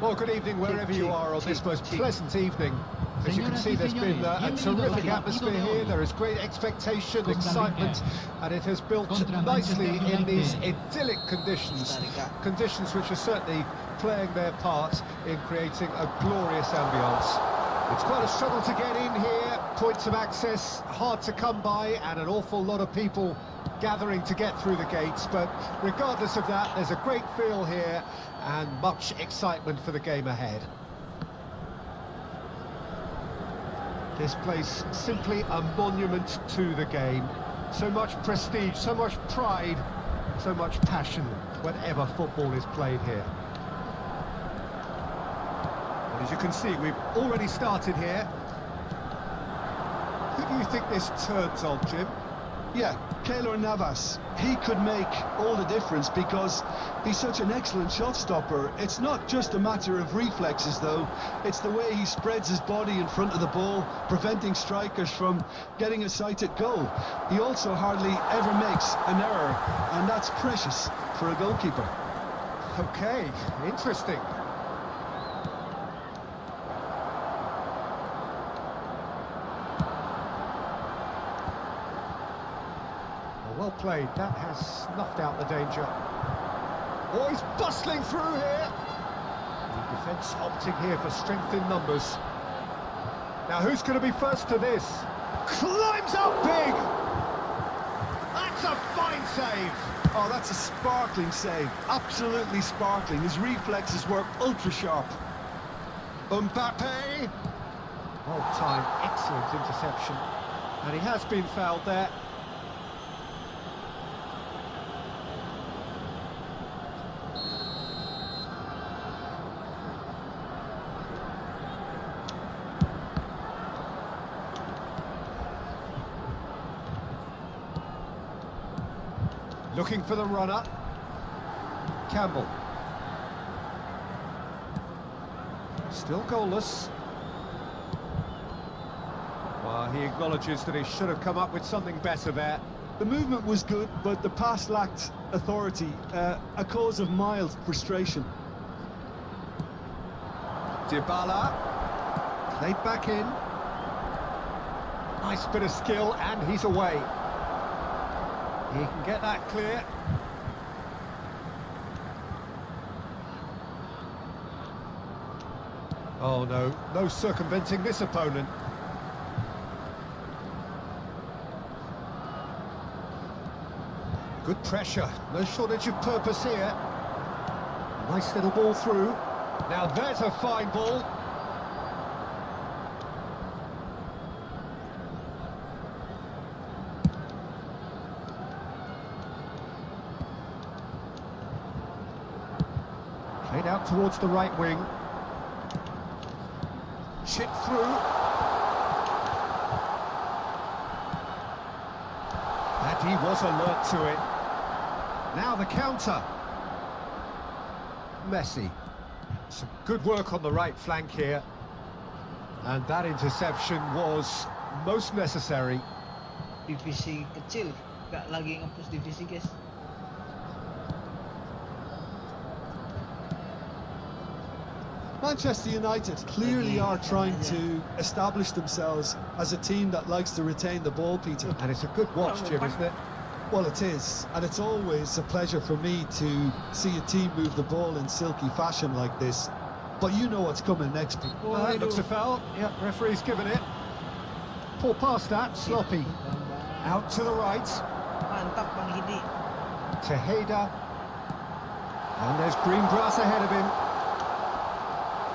Well, good evening wherever you are on this most pleasant evening. As you can see, there's been a terrific atmosphere here. There is great expectation, excitement, and it has built nicely in these idyllic conditions. Conditions which are certainly playing their part in creating a glorious ambience. It's quite a struggle to get in here. Points of access hard to come by, and an awful lot of people gathering to get through the gates, but regardless of that, there's a great feel here and much excitement for the game ahead. This place simply a monument to the game. So much prestige, so much pride, so much passion whenever football is played here. And as you can see, we've already started here. Who do you think this turns on, Jim? Yeah, Keylor Navas. He could make all the difference because he's such an excellent shot stopper. It's not just a matter of reflexes, though. It's the way he spreads his body in front of the ball, preventing strikers from getting a sighted goal. He also hardly ever makes an error, and that's precious for a goalkeeper. Okay, interesting. Well played, that has snuffed out the danger. Oh, he's bustling through here. The defence opting here for strength in numbers. Now who's going to be first to this? Climbs up big! That's a fine save! Oh, that's a sparkling save. Absolutely sparkling. His reflexes were ultra sharp. Mbappe! Well timed, excellent interception. And he has been fouled there. Looking for the runner. Campbell. Still goalless. Well, he acknowledges that he should have come up with something better there. The movement was good, but the pass lacked authority, a cause of mild frustration. Dybala. Played back in. Nice bit of skill, and he's away. He can get that clear. Oh no, no circumventing this opponent. Good pressure, no shortage of purpose here. Nice little ball through. Now there's a fine ball. Played out towards the right wing. Chipped through. And he was alert to it. Now the counter. Messi. Some good work on the right flank here. And that interception was most necessary. Divisi kecil, gak lagi nge-push divisi, guys. Manchester United clearly are trying to establish themselves as a team that likes to retain the ball, Peter. And it's a good watch, Jim, isn't it? Well, it is, and it's always a pleasure for me to see a team move the ball in silky fashion like this. But you know what's coming next, Pete. That looks a foul. Yep, referee's given it. Poor pass that, sloppy. Out to the right. Mantap Bang Hidi. Tejeda. And there's green grass ahead of him.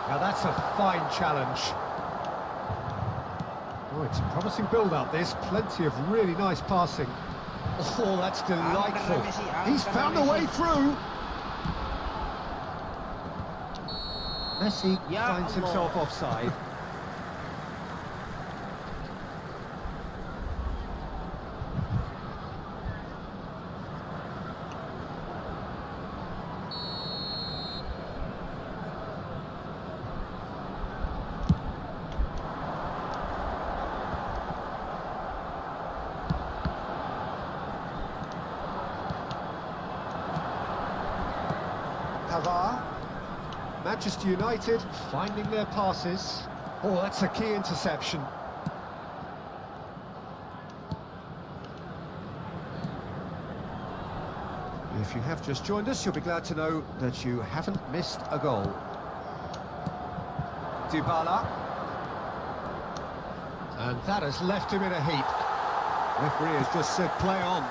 Now that's a fine challenge. Oh, it's a promising build-up, this. Plenty of really nice passing. Oh, that's delightful. He's found a way through. Messi finds himself offside. Manchester United finding their passes. Oh, that's a key interception. If you have just joined us, you'll be glad to know that you haven't missed a goal. Dybala. And that has left him in a heap. Referee has just said play on.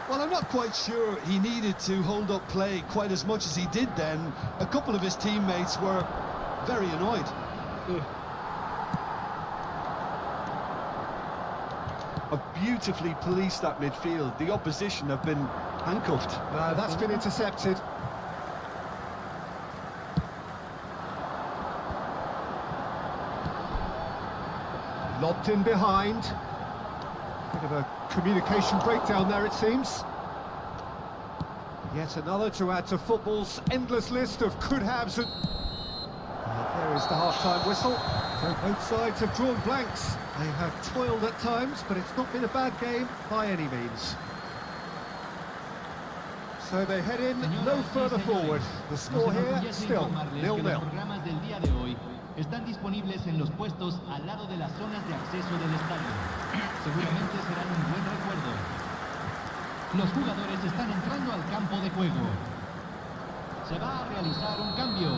Well, I'm not quite sure he needed to hold up play quite as much as he did then. A couple of his teammates were very annoyed. Have beautifully policed that midfield. The opposition have been handcuffed. That's been intercepted. Lobbed in behind. Bit of a communication breakdown there, it seems. Yet another to add to football's endless list of could-haves and... there is the half-time whistle. Both sides have drawn blanks. They have toiled at times, but it's not been a bad game by any means. So they head in no Señoras y further señores, forward. The nos score here enorgullece still informarles que los 0-0. programas del día de hoy están disponibles en los puestos al lado de las zonas de acceso del estadio. Seguramente serán un buen recuerdo. Los jugadores están entrando al campo de juego. Se va a realizar un cambio.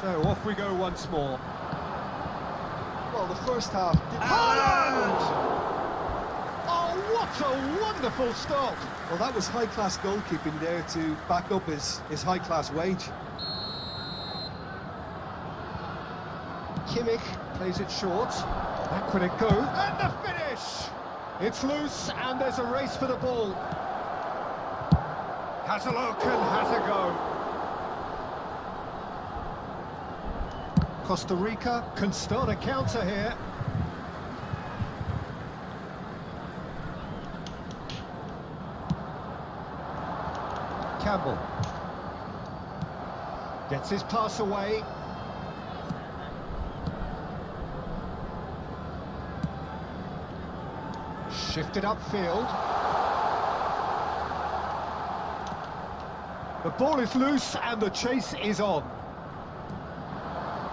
So off we go once more. Well, the first half... Haaland! Oh, what a wonderful stop! Well, that was high-class goalkeeping there to back up his high-class wage. Kimmich plays it short. Back would it go, and the finish! It's loose, and there's a race for the ball. Has a look and has a go. Costa Rica can start a counter here. Campbell gets his pass away. Shifted upfield. The ball is loose and the chase is on.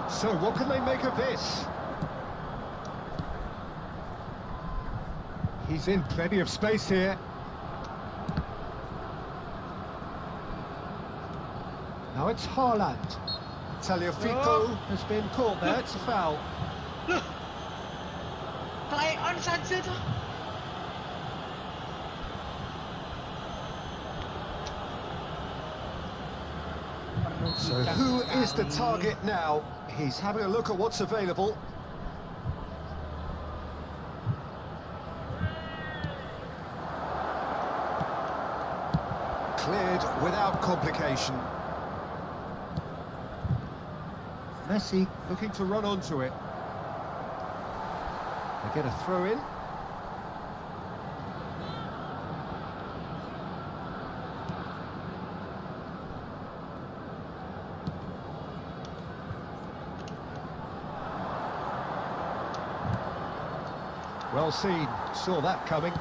So what can they make of this? He's in plenty of space here. Now it's Haaland. Tagliafico has been caught there, it's a foul. Loh, play on saja tuh. So who is the target now? He's having a look at what's available. Cleared without complication. Messi looking to run onto it. They get a throw in. Well seen, saw that coming.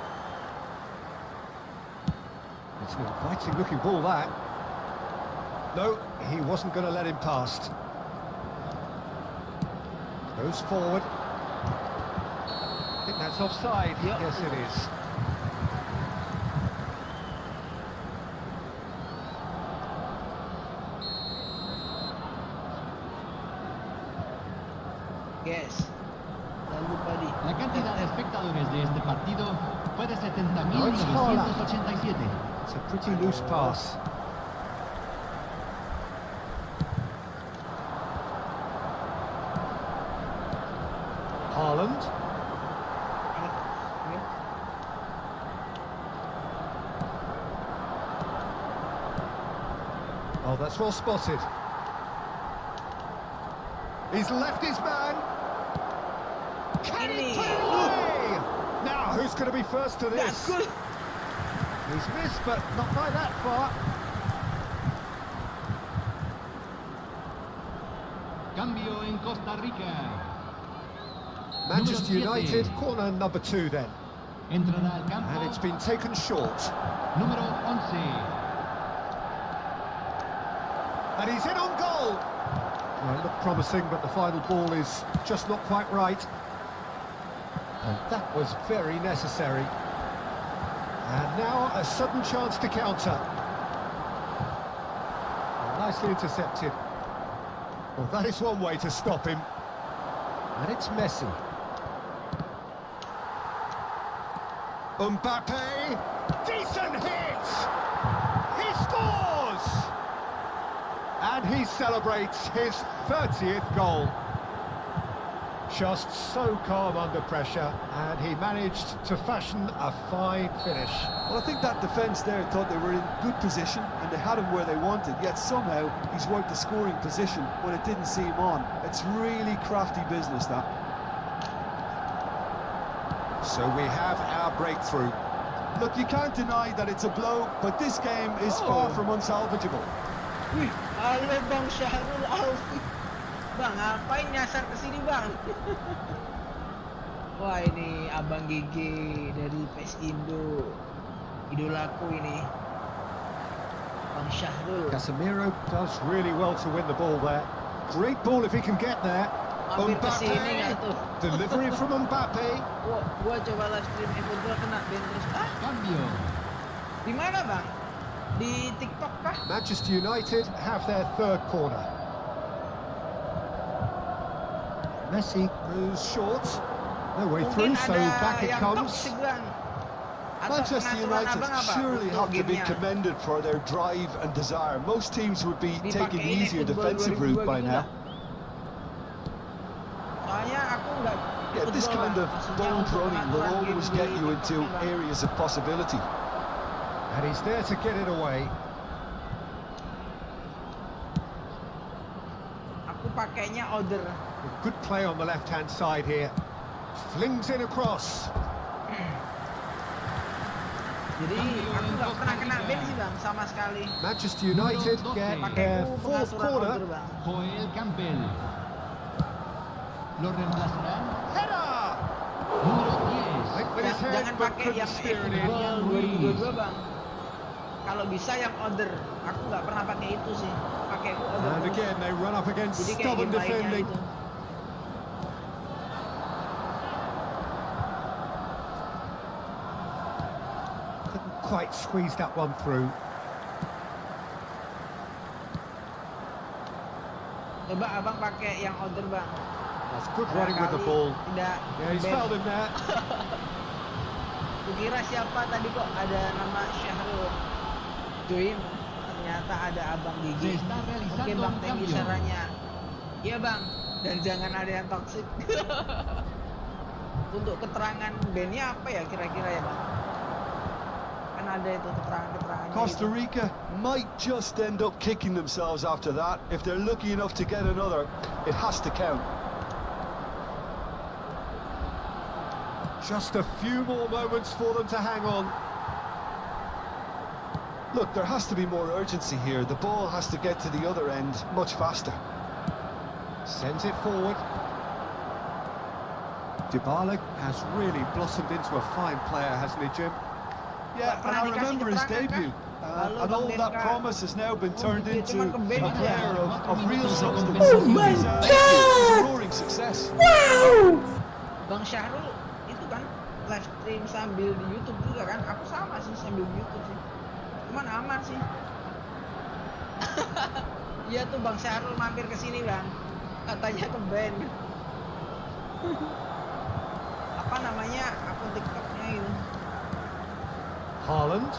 It's an inviting looking ball, that. No, he wasn't going to let him past. Goes forward. I think that's offside. Yep. Yes, it is. Yes. Jangan lupa di. La cantidad de espectadores de este partido fue de No, it's Haaland. 70.987. It's a pretty loose pass. Haaland. Oh, that's well spotted. He's left his man. Can he put it away? Now, who's going to be first to this? Good. He's missed, but not by that far. Cambio en Costa Rica. Manchester Número 7. United, corner number 2 then. Entrará al campo. And it's been taken short. Número 11. And he's in on goal. Well, it looked promising, but the final ball is just not quite right. And that was very necessary. And now a sudden chance to counter. Well, nicely intercepted. Well, that is one way to stop him. And it's Messi. Mbappe. Decent hit! He scores! And he celebrates his 30th goal. Just so calm under pressure, and he managed to fashion a fine finish. Well, I think that defence there thought they were in good position and they had him where they wanted, yet somehow he's worked the scoring position when it didn't seem on. It's really crafty business, that. So we have our breakthrough. Look, you can't deny that it's a blow, but this game is far from unsalvageable. Wih, halo Bang Syahrul Alfi. Bang, ngapain nyasar ke sini, Bang? Wah, ini Ini Abang GG dari PES Indo, idolaku ini, Bang Syahrul. Casemiro does really well to win the ball there. Great ball if he can get there. Hampir kesini nggak tuh? Delivery from Mbappe. Gua coba live stream eFOOTBAL kena ban terus. Cambio. Di mana bang? Di TikTok kah? Manchester United have their third corner. Messi goes short. No way through, so back it comes. Manchester United surely have to be commended for their drive and desire. Most teams would be taking the easier defensive route by now. Yeah, this kind of bold running will always get you into areas of possibility. And he's there to get it away. Aku pakainya order. Good play on the left-hand side here. Flings in across. Jadi aku nggak pernah kena ban sih bang, sama sekali. Manchester United get their fourth corner. Joel Campbell. Lo reemplazarán. Header! Número 10. Jangan pakai yang eFOOTBAL 2022 bang. Kalau bisa yang order. Aku nggak pernah pakai itu sih. Pakai order. And again they run up against stubborn defending. Couldn't quite squeeze that one through. Coba abang pakai yang order bang. That's good running with the ball. Tidak. Yeah, he's fouled him there. Kukira siapa tadi kok ada nama Syahrul join, ternyata ada Abang Gigi. Oke bang, thank you sarannya. Iya bang, dan jangan ada yang toxic. Untuk keterangan bandnya apa ya kira-kira ya bang? Kan ada itu keterangannya. Costa Rica might just end up kicking themselves after that. If they're lucky enough to get another, it has to count. Just a few more moments for them to hang on. Look, there has to be more urgency here. The ball has to get to the other end much faster. Sends it forward. Dybala has really blossomed into a fine player, hasn't he, Jim? Yeah, and I remember his debut. And all that promise has now been turned into a player of real substance. Oh my God! He's a roaring success. Wow! Bang Syahrul itu kan live stream sambil di YouTube juga kan? Aku sama sih sambil di YouTube sih. Cuman aman sih. Iya tuh Bang Syahrul mampir ke sini bang. Katanya ke band. Apa namanya akun TikToknya itu? Haaland.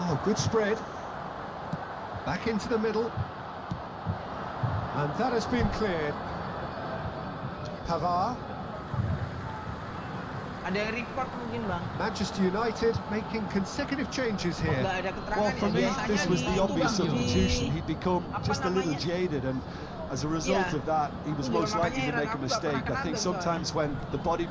Oh, good spread. Back into the middle. And that has been cleared. Pavard. Ada yang report mungkin bang. Manchester United making consecutive changes here. Nggak ada keterangan Well, for ya. me, Biasanya this was di the itu, obvious Bang, di- substitution. He'd become just a little namanya? jaded, and as a result Yeah. of that, he was most Makanya likely to Iran make a aku nggak mistake. pernah I think kena sometimes when the body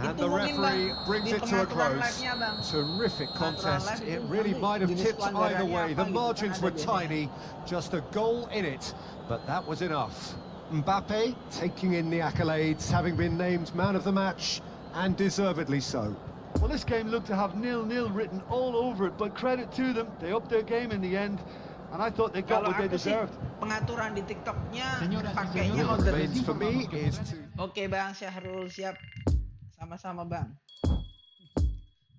And Itu the mungkin, referee Bang, brings di it to a pengaturan close. live-nya, Bang. Terrific contest. live It itu really nanti might have jenis tipped either pelanggarannya way. apa The gitu kan margins ada were biasanya. tiny. Just a goal in it, but that was enough. Mbappe taking in the accolades, having been named man of the match, and deservedly so. Well, this game looked to have 0-0 written all over it, but credit to them, they upped their game in the end, and I thought they got Kalau what they aku sih deserved. pengaturan di TikToknya Señoras y pakainya señores, What order. remains for me is to... Oke bang Syahrul siap. Sama-sama bang.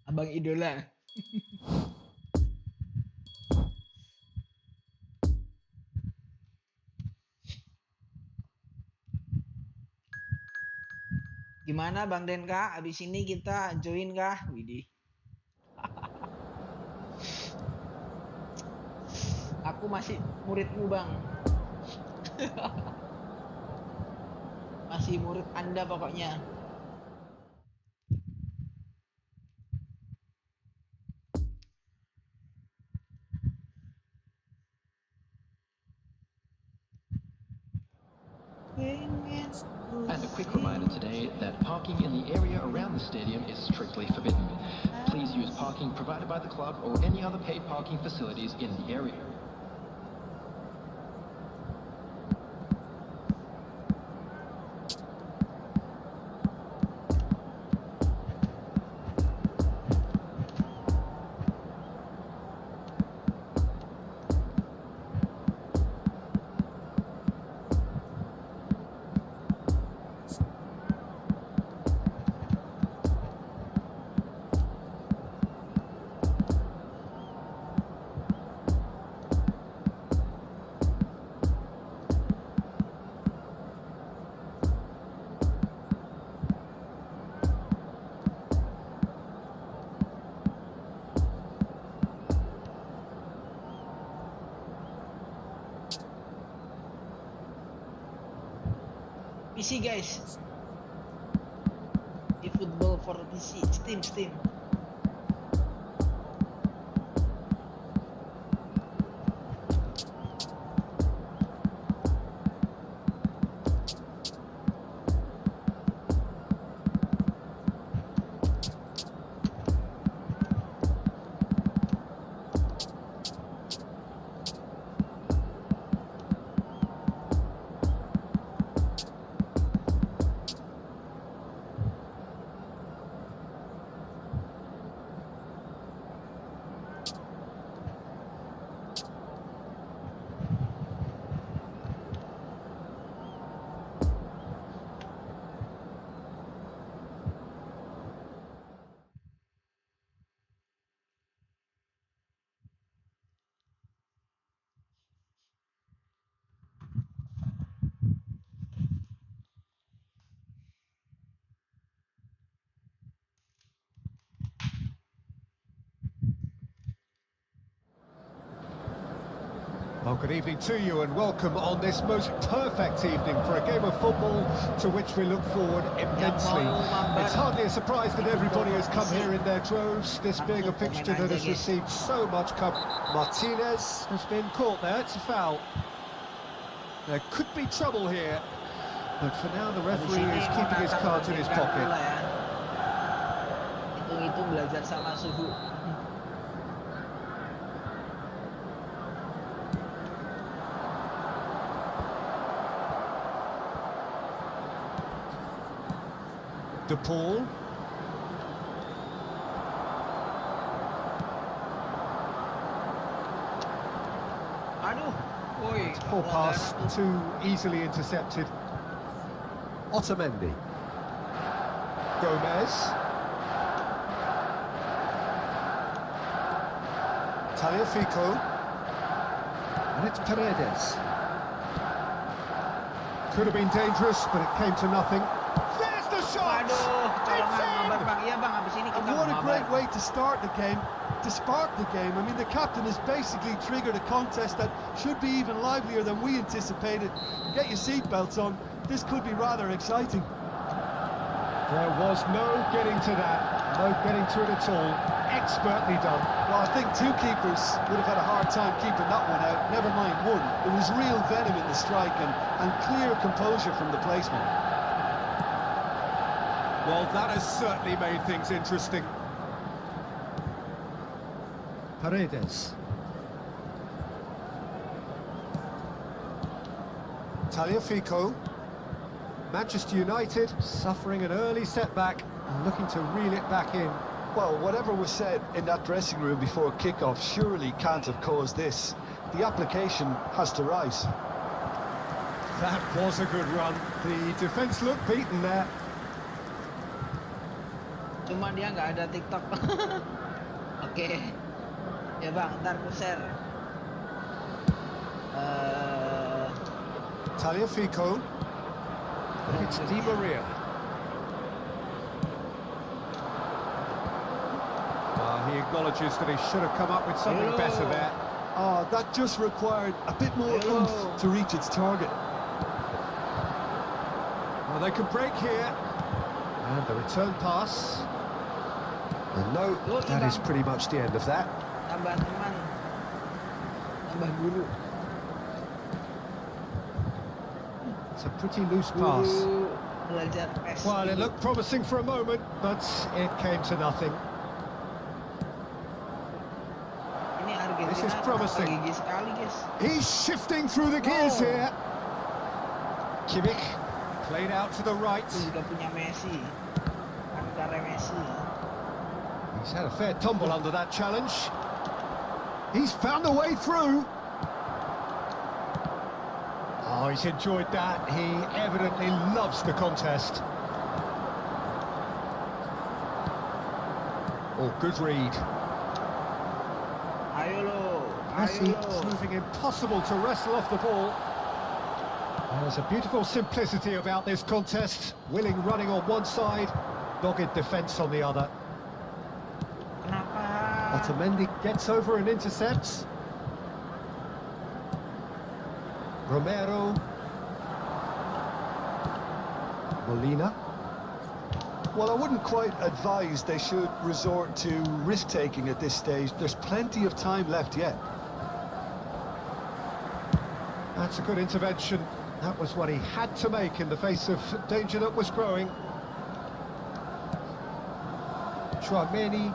Abang idola. Gimana Bang Denka? Abis ini kita join kah? Widih. Aku masih muridmu Bang. Masih murid Anda pokoknya. And a quick reminder today that parking in the area around the stadium is strictly forbidden. Please use parking provided by the club or any other paid parking facilities in the area. PC guys. eFOOTBAL for PC. Steam. Well, good evening to you and welcome on this most perfect evening for a game of football to which we look forward immensely. It's hardly a surprise that everybody has come here in their droves, this being a fixture that has received so much coverage. Martinez has been caught there, it's a foul. There could be trouble here, but for now the referee is keeping his cards in his pocket. Hitung-hitung belajar sama suhu. De Paul. Aduh, woi. Poor pass, too easily intercepted. Otamendi. Gomez. Tagliafico. And it's Paredes. Could have been dangerous, but it came to nothing. There's the shot! Aduh, It's in! Bang. Iya bang, habis ini kita And what a mabar. great way to start the game, to spark the game. I mean, the captain has basically triggered a contest that should be even livelier than we anticipated. Get your seatbelts on, this could be rather exciting. There was no getting to that, no getting to it at all. Expertly done. Well, I think two keepers would have had a hard time keeping that one out, never mind one. There was real venom in the strike and clear composure from the placement. Well, that has certainly made things interesting. Paredes. Tagliafico. Manchester United suffering an early setback and looking to reel it back in. Well, whatever was said in that dressing room before kickoff surely can't have caused this. The application has to rise. That was a good run. The defence looked beaten there. Cuma dia nggak ada TikTok. Oke. Ya bang, ntar ku share. Tagliafico. It's Di Maria. He acknowledges that he should have come up with something better there. Oh, that just required a bit more oomph to reach its target. Well, they could break here. And the return pass. And no, that is pretty much the end of that. Tambah teman, tambah guru. It's a pretty loose pass. Guru belajar PES. Well, it looked promising for a moment, but it came to nothing. Ini Argentina. This is promising. Gigi sekali, guys. He's shifting through the gears here. Kimmich played out to the right. Udah punya Messi. Antara Messi. He's had a fair tumble under that challenge. He's found a way through. Oh, he's enjoyed that. He evidently loves the contest. Oh, good read. Ayo lo. Messi Ayo lo. proving impossible to wrestle off the ball. There's a beautiful simplicity about this contest. Willing running on one side, dogged defence on the other. Kenapa? Otamendi gets over and intercepts. Romero. Molina. Well, I wouldn't quite advise they should resort to risk-taking at this stage. There's plenty of time left yet. That's a good intervention. That was what he had to make in the face of danger that was growing. Chouameni.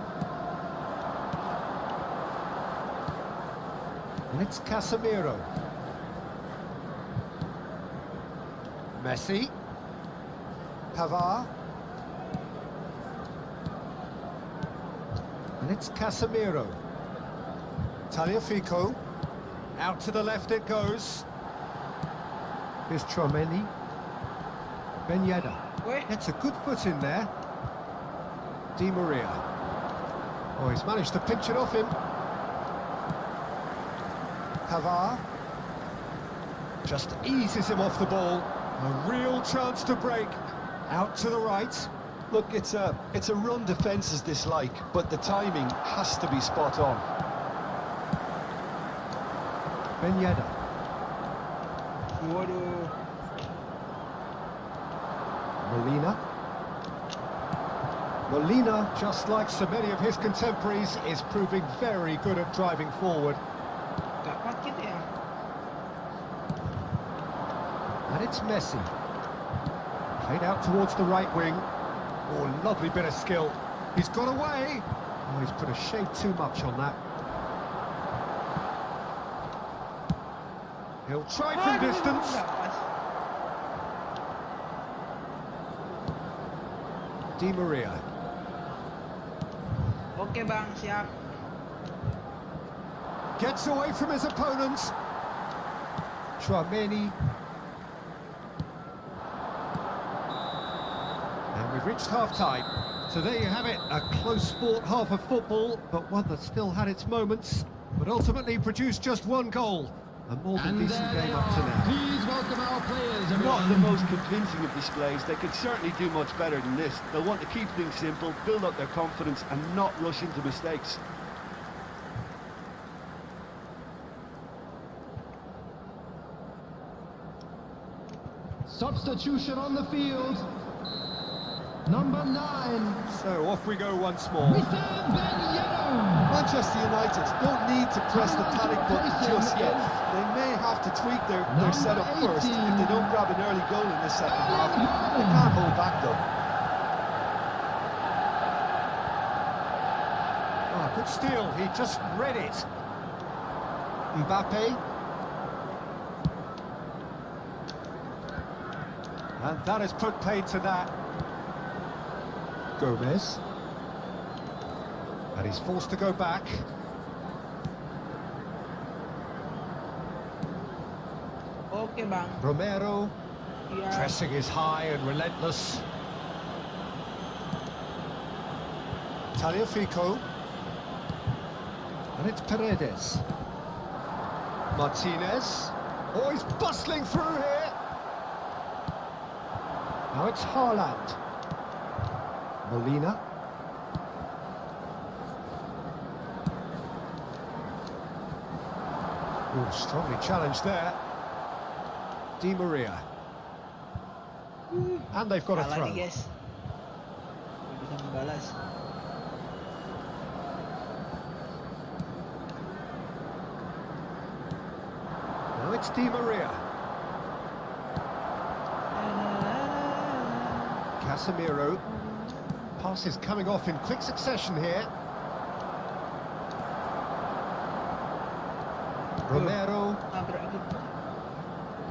And it's Casemiro. Messi. Pavard. And it's Casemiro. Tagliafico. Out to the left it goes. Here's Chouameni. Ben Yedder. Gets a good foot in there. Di Maria. Oh, he's managed to pinch it off him. Pavard. Just eases him off the ball. A real chance to break. Out to the right. Look, it's a run defence is dislike, but the timing has to be spot on. Ben Yedder. Waduh. Molina. Molina, just like so many of his contemporaries, is proving very good at driving forward. Gak pakit ya. And it's Messi. Played out towards the right wing. Oh, lovely bit of skill. He's got away. Oh, he's put a shade too much on that. He'll try from distance. Di Maria. Oke bang, siap. Gets away from his opponents. Chouameni. And we've reached half-time. So there you have it, a close-fought half of football, but one that still had its moments, but ultimately produced just one goal. A more than decent game up to now. Please welcome our players, Not everyone. the most convincing of displays. They could certainly do much better than this. They'll want to keep things simple, build up their confidence and not rush into mistakes. Substitution on the field. Number 9. So off we go once more. Wissam Ben Yedder. Manchester United don't need to press the panic button just yet. They may have to tweak their setup first. If they don't grab an early goal in the second half, they can't hold back though. Oh, good steal, he just read it. Mbappe. And that has put paid to that. Gomez. And he's forced to go back. Oke bang. Romero. Iya. Pressing is high and relentless. Tagliafico. And it's Paredes. Martinez. Oh, he's bustling through here. Now it's Haaland. Molina. Oh, strongly challenged there. Di Maria. And they've got a Salah throw. nih guys. Bisa membalas. Now it's Di Maria. Casemiro. Passes coming off in quick succession here. Romero.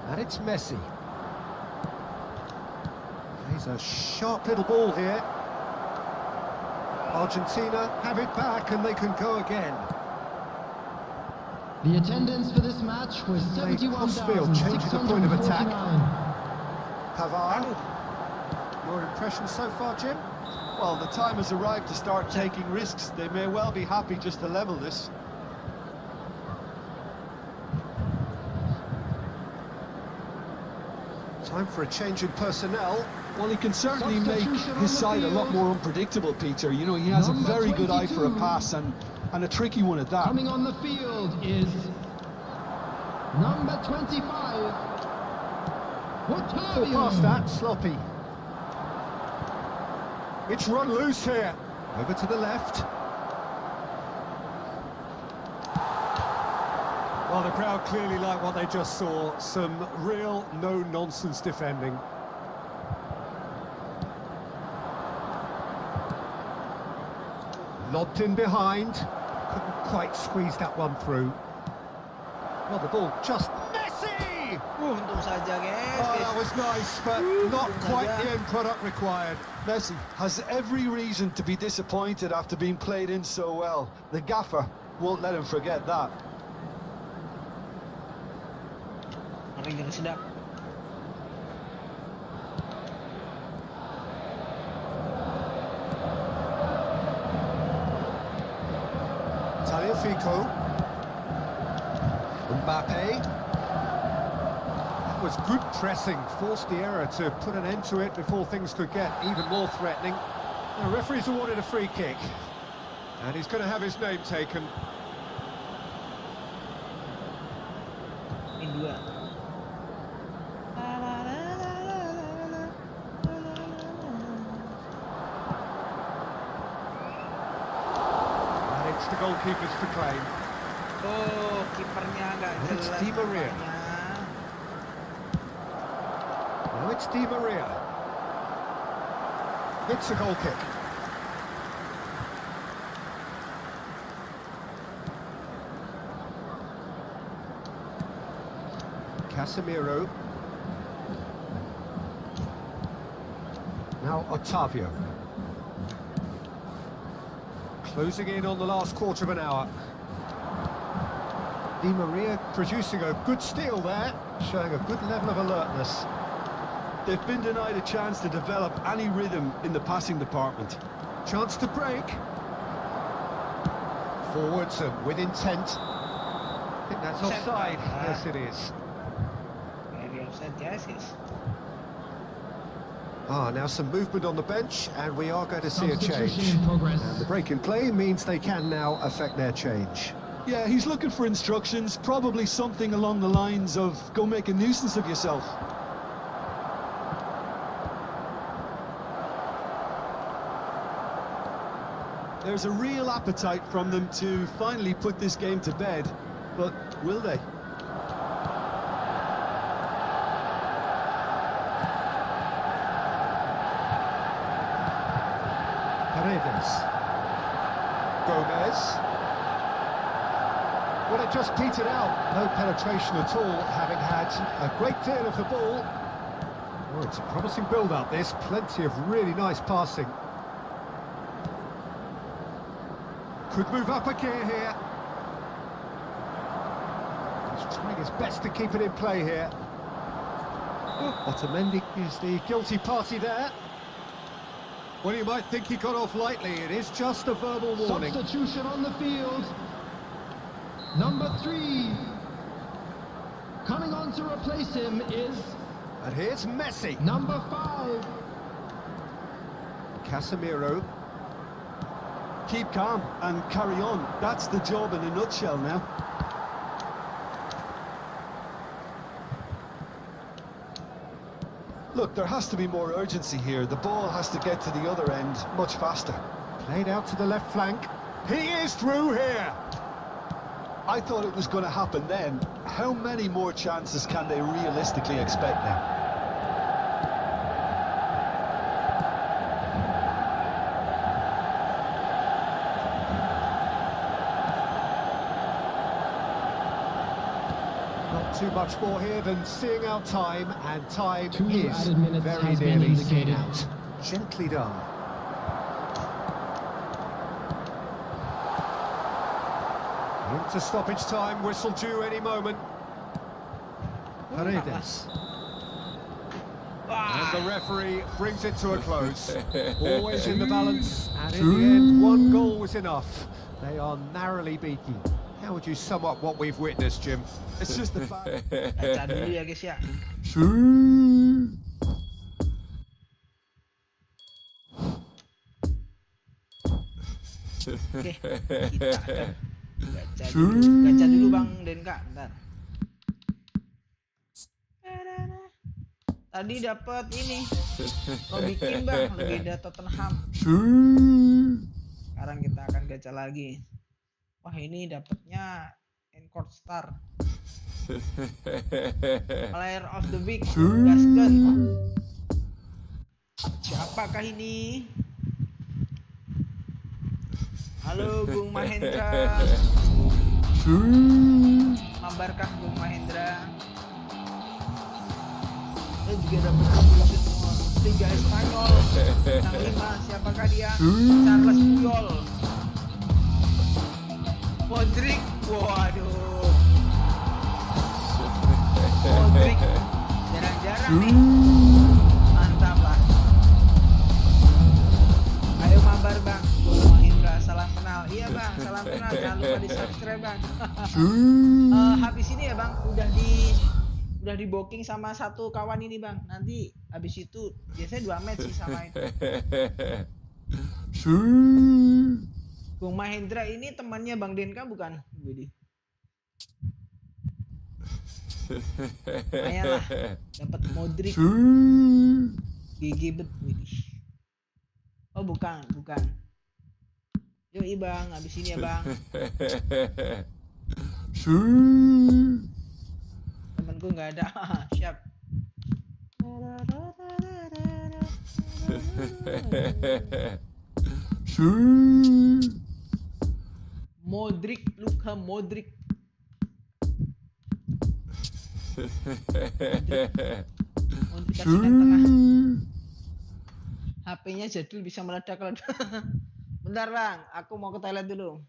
And it's Messi. He's a sharp little ball here. Argentina have it back and they can go again. The attendance for this match was Crossfield changes the point of attack. 71,649. Pavard. Your impression so far, Jim? Well, the time has arrived to start taking risks. They may well be happy just to level this. Time for a change in personnel. Well, he can certainly make his side a lot more unpredictable, Peter. You know, he has a very good eye for a pass and a tricky one at that. Coming on the field is number 25. Pull past that, sloppy. It's run loose here. Over to the left. Well, the crowd clearly like what they just saw. Some real no-nonsense defending. Lobbed in behind. Couldn't quite squeeze that one through. Well, the ball just... Messi! Untung saja, guys. Oh, that was nice, but not quite the end product required. Messi has every reason to be disappointed after being played in so well. The gaffer won't let him forget that. Ngeri yang sedap. Tagliafico. Mbappe. That was good pressing, forced the error to put an end to it before things could get even more threatening. The referee's awarded a free kick, and he's going to have his name taken. Ini dua. And it's the goalkeepers to claim. Oh, kipernya agak jelas. It's Di Maria. namanya. Now it's Di Maria. It's a goal kick. Casemiro. Now Otavio. Closing in on the last quarter of an hour. Di Maria producing a good steal there, showing a good level of alertness. They've been denied a chance to develop any rhythm in the passing department. Chance to break. Forwards and with intent. I think that's offside. Yes, it is. Maybe offside, yes. Now some movement on the bench, and we are going to see a Substitution change. in progress. And the break in play means they can now affect their change. Yeah, he's looking for instructions, probably something along the lines of go make a nuisance of yourself. There's a real appetite from them to finally put this game to bed, but will they? Paredes. Gomez. Well, it just petered out. No penetration at all, having had a great deal of the ball. Oh, it's a promising build-up, this. Plenty of really nice passing. Could move up a gear here. He's trying his best to keep it in play here. Otamendi is the guilty party there. Well, you might think he got off lightly. It is just a verbal warning. Substitution on the field. Number 3. Coming on to replace him is And here's Messi. number 5. Casemiro. Keep calm and carry on. That's the job in a nutshell now. Look, there has to be more urgency here. The ball has to get to the other end much faster. Played out to the left flank. He is through here. I thought it was going to happen then. How many more chances can they realistically expect now? Not too much more here than seeing out time, and time 2 is added minutes very has been nearly seen indicated. out. Gently done. Into stoppage time, whistle due any moment. Paredes. And the referee brings it to a close. Always in the balance, and in the end, one goal was enough. They are narrowly beaten. How would you sum up what we've witnessed, Jim? It's just the fact. Baca dulu ya guys ya. Oke, kita akan gacha dulu Bang Denka, bentar. Tadi dapat ini ROBBIE bang, legenda Tottenham. Sekarang kita akan gacha lagi. Wah ini dapatnya Encore Star. Player of the Week gaskan. Siapakah ini? Halo Gung Mahendra. Mabarkah Gung Mahendra? Saya juga dapat Liga Spanyol bintang 5. Siapakah dia? Charles Puyol. Modric. Waduh. Modric. Jarang-jarang nih. Mantap lah. Ayo mabar bang. Gung Mahendra, salam kenal. Iya bang, salam kenal. Jangan lupa di subscribe bang. Habis ini ya bang, udah di booking sama satu kawan ini bang. Nanti habis itu biasanya 2 match sih sama itu. Gung Mahendra ini temannya Bang Denka bukan? Widih. Lumayan lah, dapat Modric. GG bet widih. Oh bukan. Yoi bang, habis ini ya bang. Temenku nggak ada. Siap. Modric, Luka Modric. Modric kasihkan tengah. HP-nya jadul bisa meledak. Bentar bang, aku mau ke toilet dulu.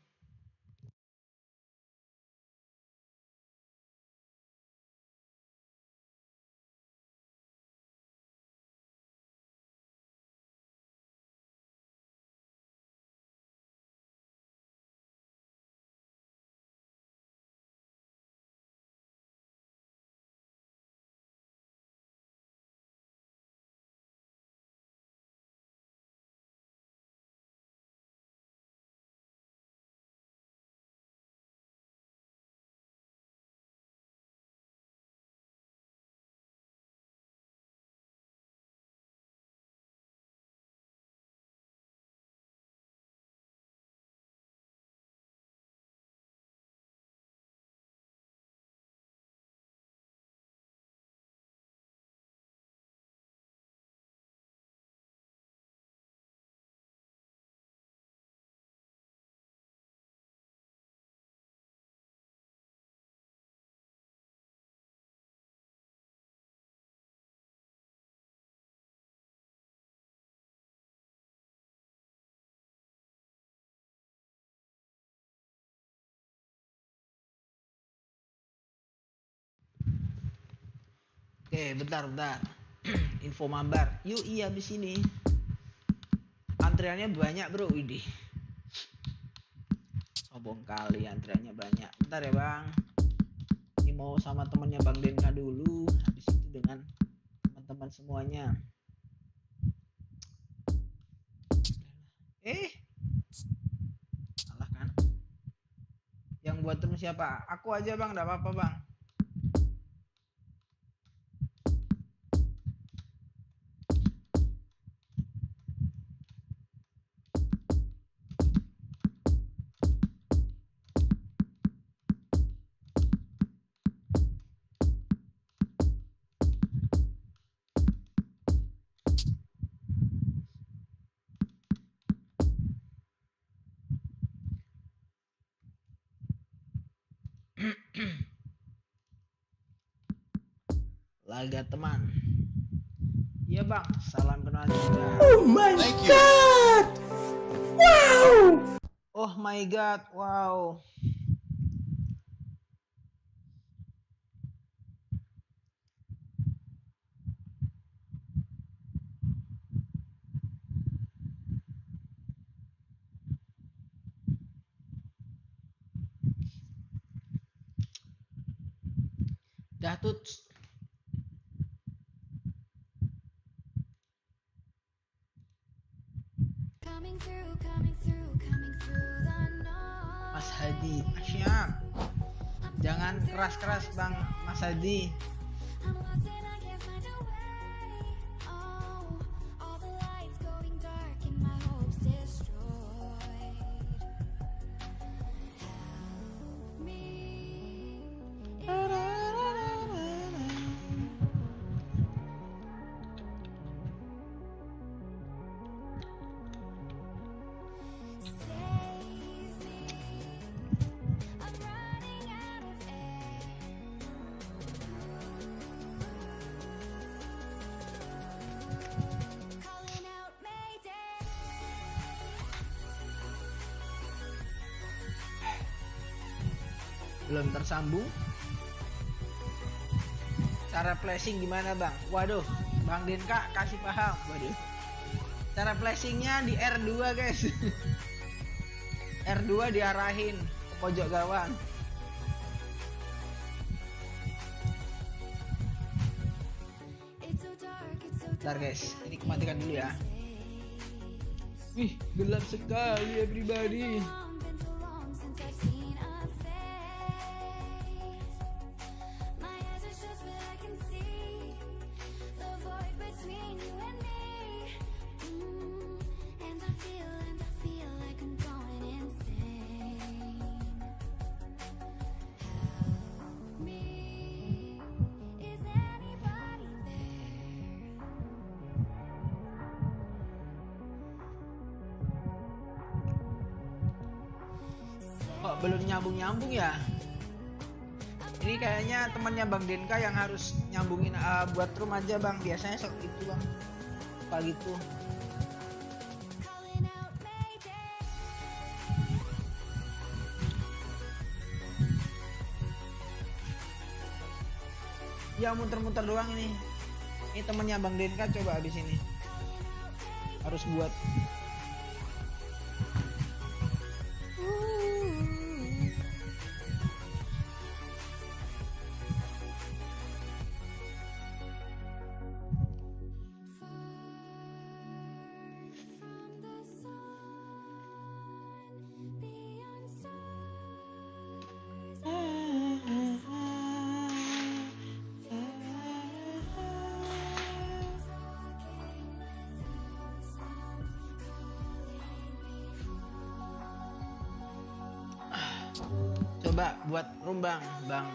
Oke, bentar. Info mabar. Yuk, iya habis ini. Antriannya banyak, bro. Widih. Sombong kali antriannya banyak. Bentar ya, Bang. Ini mau sama temannya Bang Denka dulu. Habis itu dengan teman-teman semuanya. Salah kan? Yang buat temen siapa? Aku aja, Bang. Enggak apa-apa, Bang. Laga teman. Iya bang, salam kenal juga. Oh my god! Wow! Oh my god, wow. Dah tuh. Mas Hadi, siap. Jangan keras-keras bang, Mas Hadi. belum tersambung. Cara flashing gimana bang? Waduh, Bang Denka kasih paham. Waduh, cara flashingnya di R2 guys. R2 diarahin ke pojok gawang. Bentar guys, ini kematikan dulu ya. Wih, gelap sekali everybody. Kok belum nyambung ya? Ini kayaknya temannya Bang Denka yang harus nyambungin buat room aja bang. Biasanya sok itu bang, apa gitu. Ya muter-muter doang ini. Ini temannya Bang Denka, coba abis ini harus buat. Coba buat room bang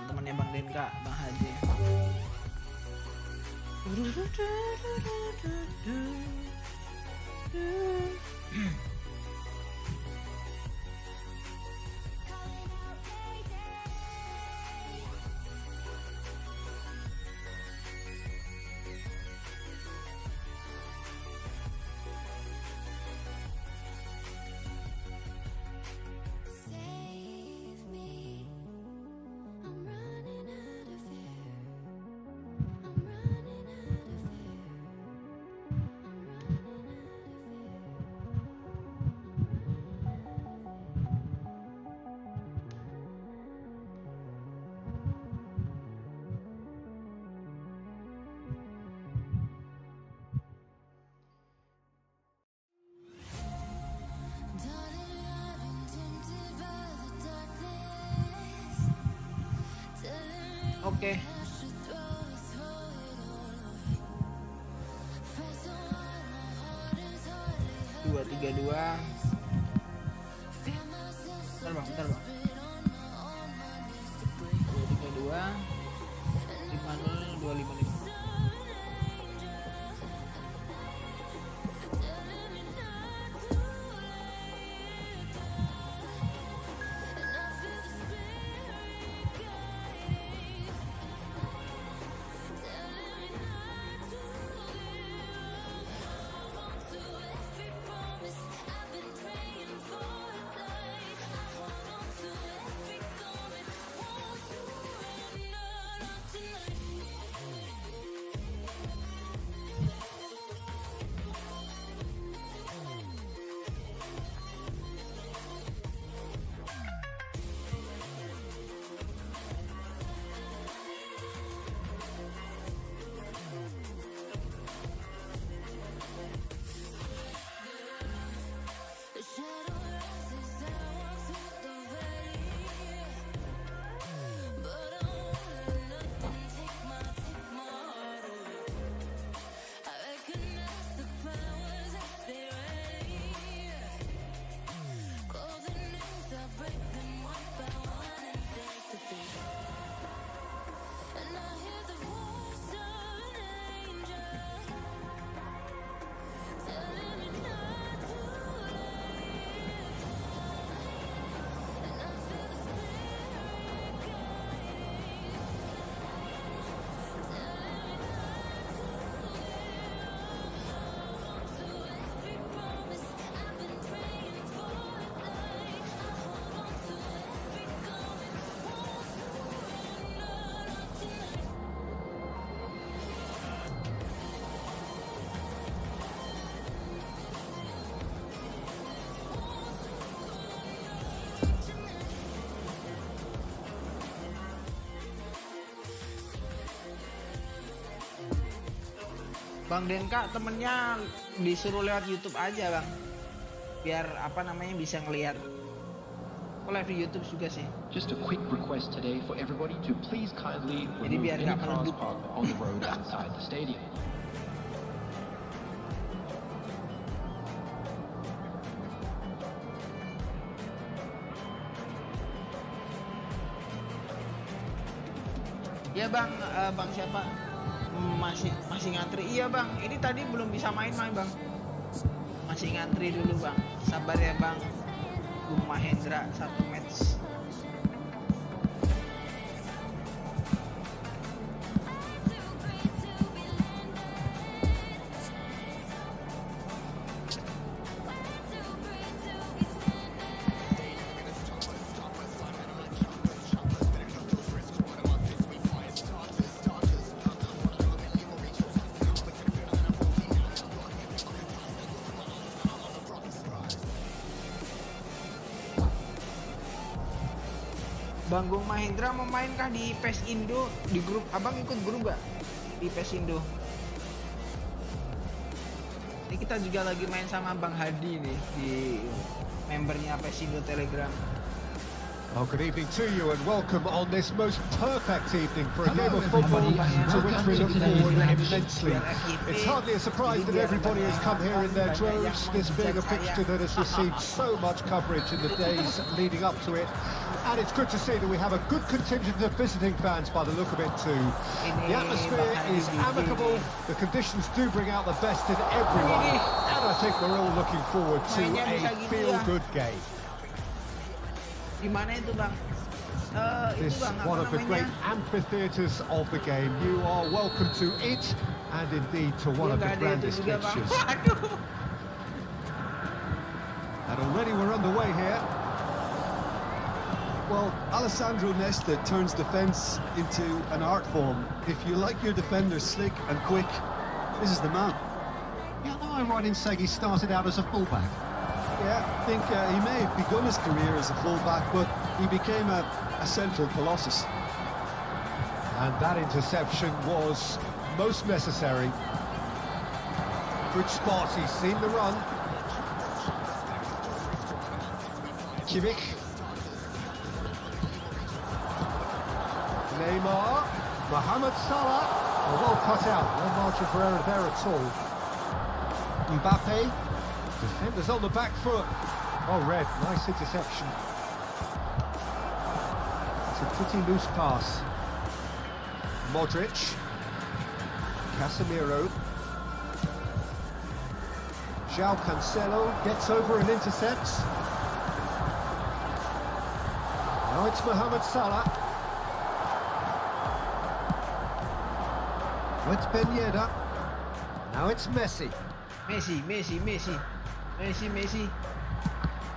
temannya Bang Denka, Bang Haji. Oke. Dua, 3, 2. Bentar bang. 2, 3, 2. 50, 255. Bang Denka temennya disuruh lewat YouTube aja bang, biar apa namanya bisa ngelihat. Aku live di YouTube juga sih. Just a quick request today for everybody to please kindly Jadi remove biar any nggak cars meleduk. parked on the road outside the stadium. Iya bang, bang siapa? Masih ngantri. Iya bang, ini tadi belum bisa main bang. Masih ngantri dulu bang. Sabar ya bang. Bung Mahendra 1 match. Bang Bung Mahendra mau mainkah di PES Indo di grup? Abang ikut grup gak di PES Indo? Ini kita juga lagi main sama Bang Hadi nih di membernya PES Indo Telegram. Oh, good evening to you and welcome on this most perfect evening for a game of football to which we look forward immensely. It's hardly a surprise that everybody has come here in their droves, this being a fixture that has received so much coverage in the days leading up to it. And it's good to see that we have a good contingent of visiting fans by the look of it too. The atmosphere is amicable, the conditions do bring out the best in everyone, and I think we're all looking forward to a feel-good game. Di mana itu bang? This Itu bang, one apa of the namanya? great amphitheatres of the game. You are welcome to it, and indeed to one of the Dia nggak ada itu grandest juga bang. fixtures. Waduh. And already we're underway here. Well, Alessandro Nesta turns defence into an art form. If you like your defenders slick and quick, this is the man. Yeah, no, I'm right in saying he started out as a fullback. Yeah, I think he may have begun his career as a fullback, but he became a central colossus. And that interception was most necessary. Good spot, he's seen the run. Kimmich. Neymar. Mohamed Salah. Oh, well cut out, no margin for error there at all. Mbappe. Defenders on the back foot. Oh, red, nice interception. It's a pretty loose pass. Modric. Casemiro. João Cancelo gets over and intercepts. Now it's Mohamed Salah. Now it's Ben Yedder. Now it's Messi. Messi.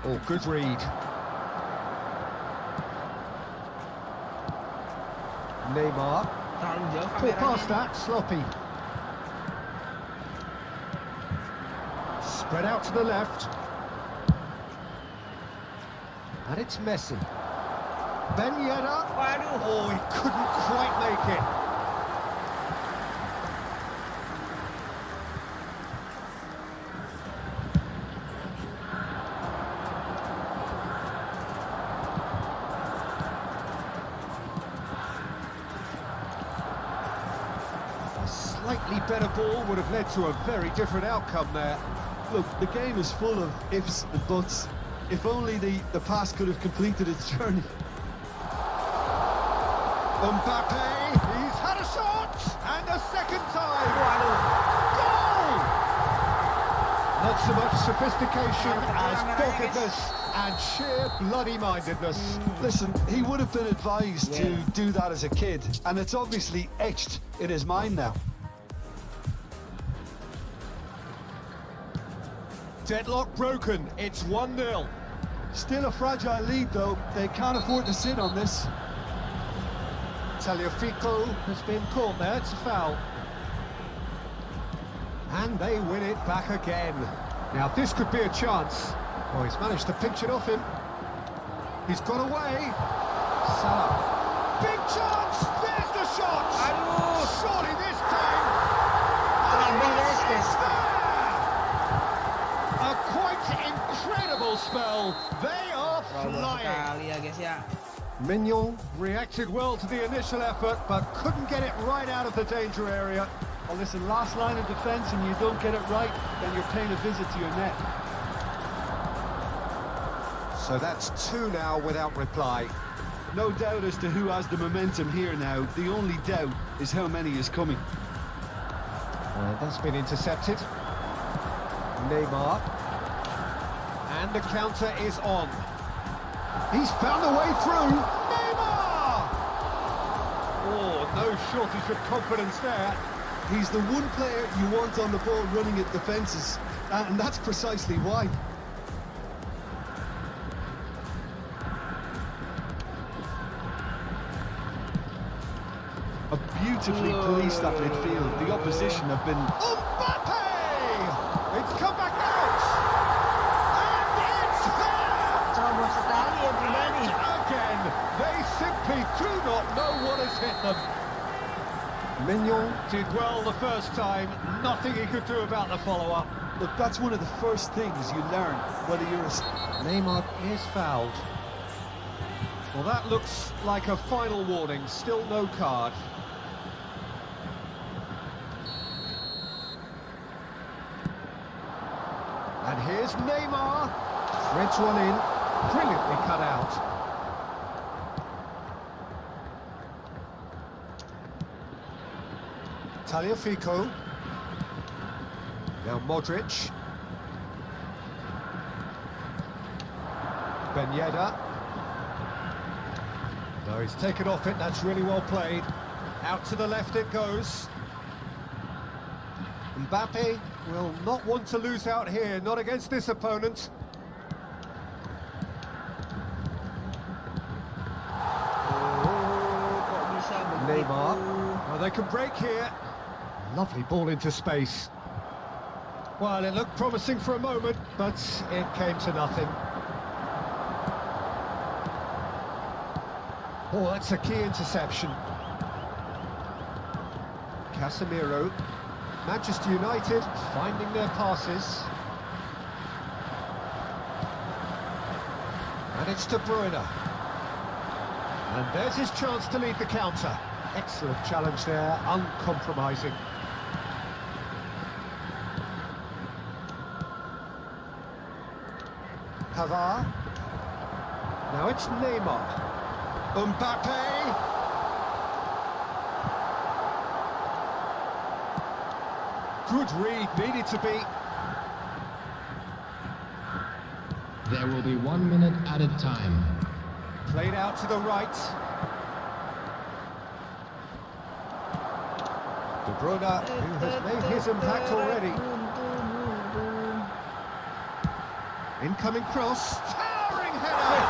Oh, good read. Neymar. Terlalu jauh Pull past kameranya. that, sloppy. Spread out to the left. And it's Messi. Ben Yedder. Waduh. Oh, he couldn't quite make it. Slightly better ball would have led to a very different outcome there. Look, the game is full of ifs and buts. If only the pass could have completed its journey. Mbappe, he's had a shot, and a second time. Waduh. Goal! Not so much sophistication as doggedness and sheer bloody-mindedness. Listen, he would have been advised to do that as a kid, and it's obviously etched in his mind now. Deadlock broken, it's 1-0. Still a fragile lead, though. They can't afford to sit on this. Tagliafico has been caught there, it's a foul. And they win it back again. Now this could be a chance. Oh, he's managed to pinch it off him. He's got away. Salah. Big chance! There's the shot! Aduh. Surely this time! Terabas. incredible spell. They are Roboh flying. sekali ya guys ya. Mignon reacted well to the initial effort, but couldn't get it right out of the danger area. Well, listen, last line of defence and you don't get it right, then you're paying a visit to your net. So that's 2 now without reply. No doubt as to who has the momentum here now. The only doubt is how many is coming. That's been intercepted. Neymar. And the counter is on. He's found a way through. Neymar! Oh, no shortage of confidence there. He's the one player you want on the ball running at defences, and that's precisely why. A beautifully policed that midfield. The opposition have been... Mbappe! It's come back out! And it's there! Roboh sekali ya pribadi. Again, they simply do not know what has hit them. Mignon did well the first time, nothing he could do about the follow-up. Look, that's one of the first things you learn, whether you're a... Neymar is fouled. Well, that looks like a final warning, still no card. And here's Neymar. Threads one in, brilliantly cut out. Tagliafico. Now Modric. Ben Yedder. No, he's taken off it, that's really well played. Out to the left it goes. Mbappe will not want to lose out here, not against this opponent. Oh, kok bisa begitu? Neymar. Well, they can break here. Lovely ball into space. Well, it looked promising for a moment, but it came to nothing. Oh, that's a key interception. Casemiro. Manchester United finding their passes. And it's De Bruyne. And there's his chance to lead the counter. Excellent challenge there, uncompromising. Pavard. Now it's Neymar. Mbappe. Good read, needed to be. There will be 1 minute added time. Played out to the right. De Bruyne, who has made his impact already. Incoming cross. Towering header!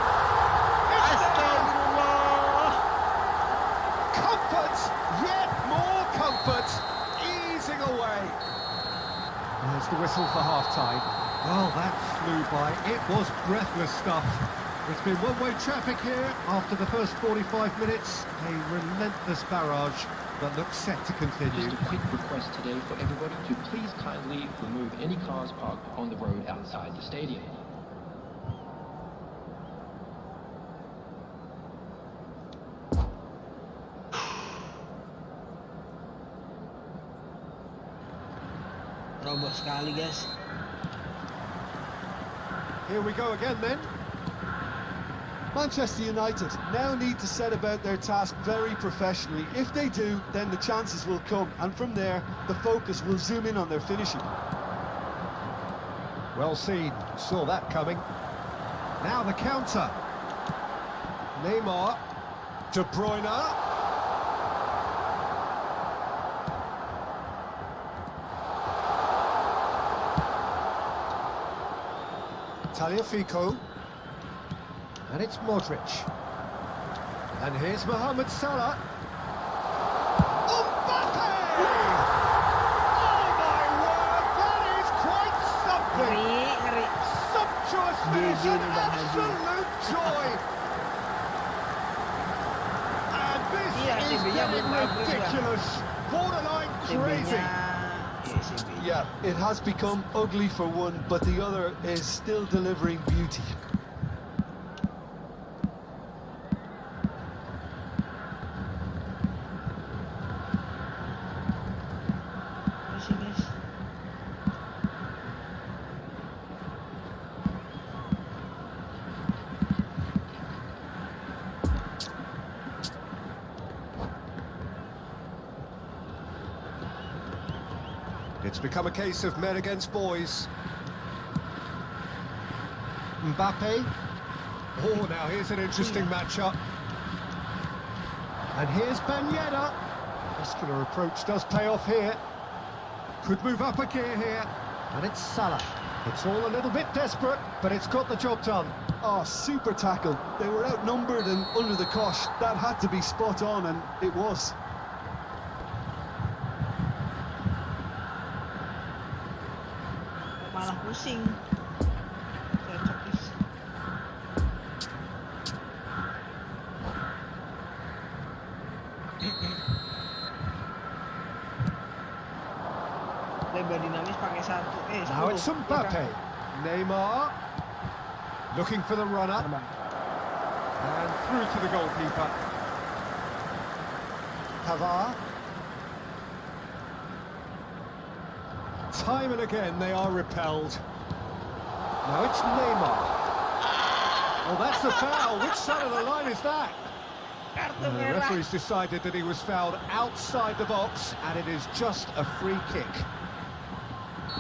Astagfirullah. Comfort! Yet more comfort! Easing away. There's the whistle for half-time. Well, that flew by. It was breathless stuff. It's been one-way traffic here after the first 45 minutes. A relentless barrage that looks set to continue. Just a quick request today for everybody to please kindly remove any cars parked on the road outside the stadium. Roboh sekali guys. Here we go again then. Manchester United now need to set about their task very professionally. If they do, then the chances will come, and from there, the focus will zoom in on their finishing. Well seen, saw that coming. Now the counter. Neymar. De Bruyne. Tagliafico. And it's Modric. And here's Mohamed Salah. Mbappe! Oh my word, that is quite something! Ngeri. Sumptuous finish and Gini Bang Haji. absolute joy! And this Iya, is CB-nya getting belum bagus, Bang. ridiculous, borderline crazy. CB-nya, iya CB-nya Yeah, it has become ugly for one, but the other is still delivering beauty. Masih guys. It's become a case of men against boys. Mbappe. Oh, now here's an interesting matchup. And here's Ben Yedder. Muscular approach does pay off here. Could move up a gear here. And it's Salah. It's all a little bit desperate, but it's got the job done. Oh, super tackle. They were outnumbered and under the cosh. That had to be spot on, and it was. Malah pusing. Cocok guys. Lebar dinamis pakai 1. Now it's 10. Mbappe. Neymar. Looking for the runner. Terbang. And through to the goalkeeper. Pavard. Time and again they are repelled. Now it's Neymar. Oh, that's a foul. Which side of the line is that? Kartu The merah. referee's decided that he was fouled outside the box, and it is just a free kick.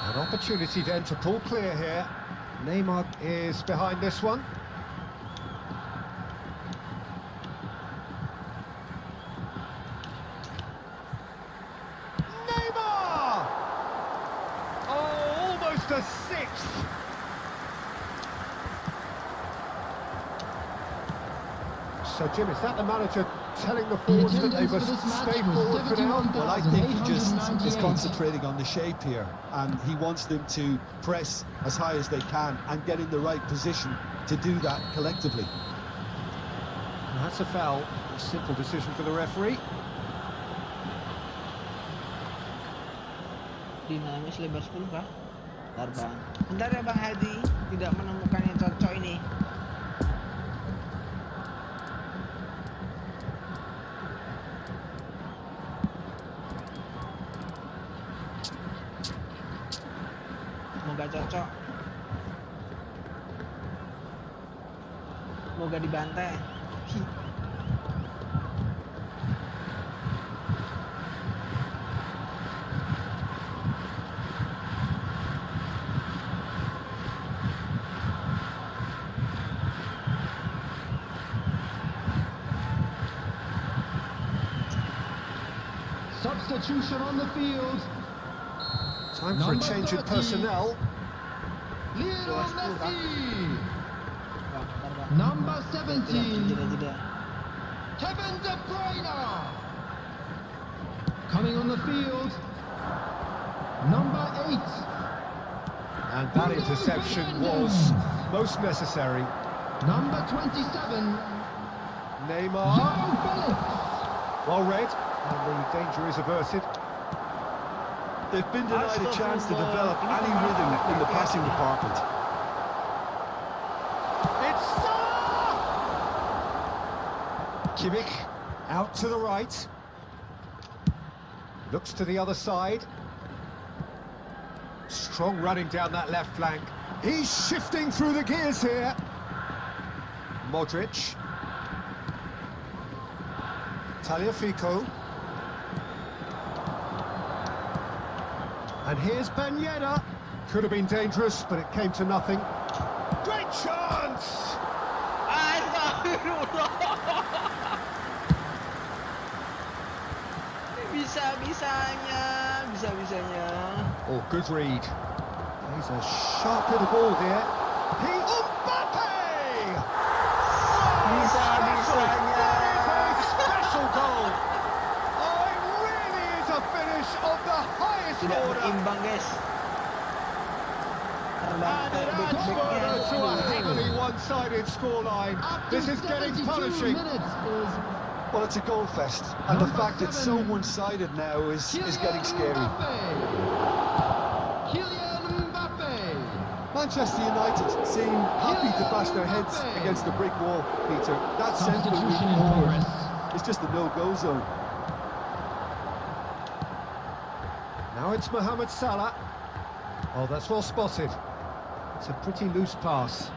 An opportunity then to pull clear here. Neymar is behind this one. Neymar! Oh, almost a sixth. So, Jim, is that the manager telling the forwards that they must stay forward for now? Well, I think he just is concentrating on the shape here, and he wants them to press as high as they can and get in the right position to do that collectively. Well, that's a foul. A simple decision for the referee. Dinamis lebar 10 kah? Bentar bang. Bentar ya Bang Hadi. Tidak menemukan yang cocok ini. Semoga cocok. Semoga dibantai. Substitution on the field. Time for a change of personnel. Lionel Messi. Bang, bentar bang. Number 17. Jeda. Kevin De Bruyne. Coming on the field. Number 8. And that interception was most necessary. Number 27. Neymar. João Felix. Well read. And the danger is averted. They've been denied a chance to develop any rhythm in the passing department. It's Salah! Kimmich out to the right. Looks to the other side. Strong running down that left flank. He's shifting through the gears here. Modric. Tagliafico. And here's Ben Yedder. Could have been dangerous, but it came to nothing. Great chance! Astagfirullah. Bisa-bisanya. Oh, good read. He's a sharp little ball here. Mbappe! Bisa-bisanya. That is a special goal. Oh, it really is a finish of the highest Tidak order. berimbang guys. And it adds further to a heavily one-sided scoreline. This is getting punishing. Well, it's a goal fest, and the fact it's so one-sided now is getting scary. Manchester United seem happy to bash their heads against the brick wall, Peter. That central Substitution in forward progress. is just a no-go zone. Now it's Mohamed Salah. Oh, that's well spotted. It's a pretty loose pass.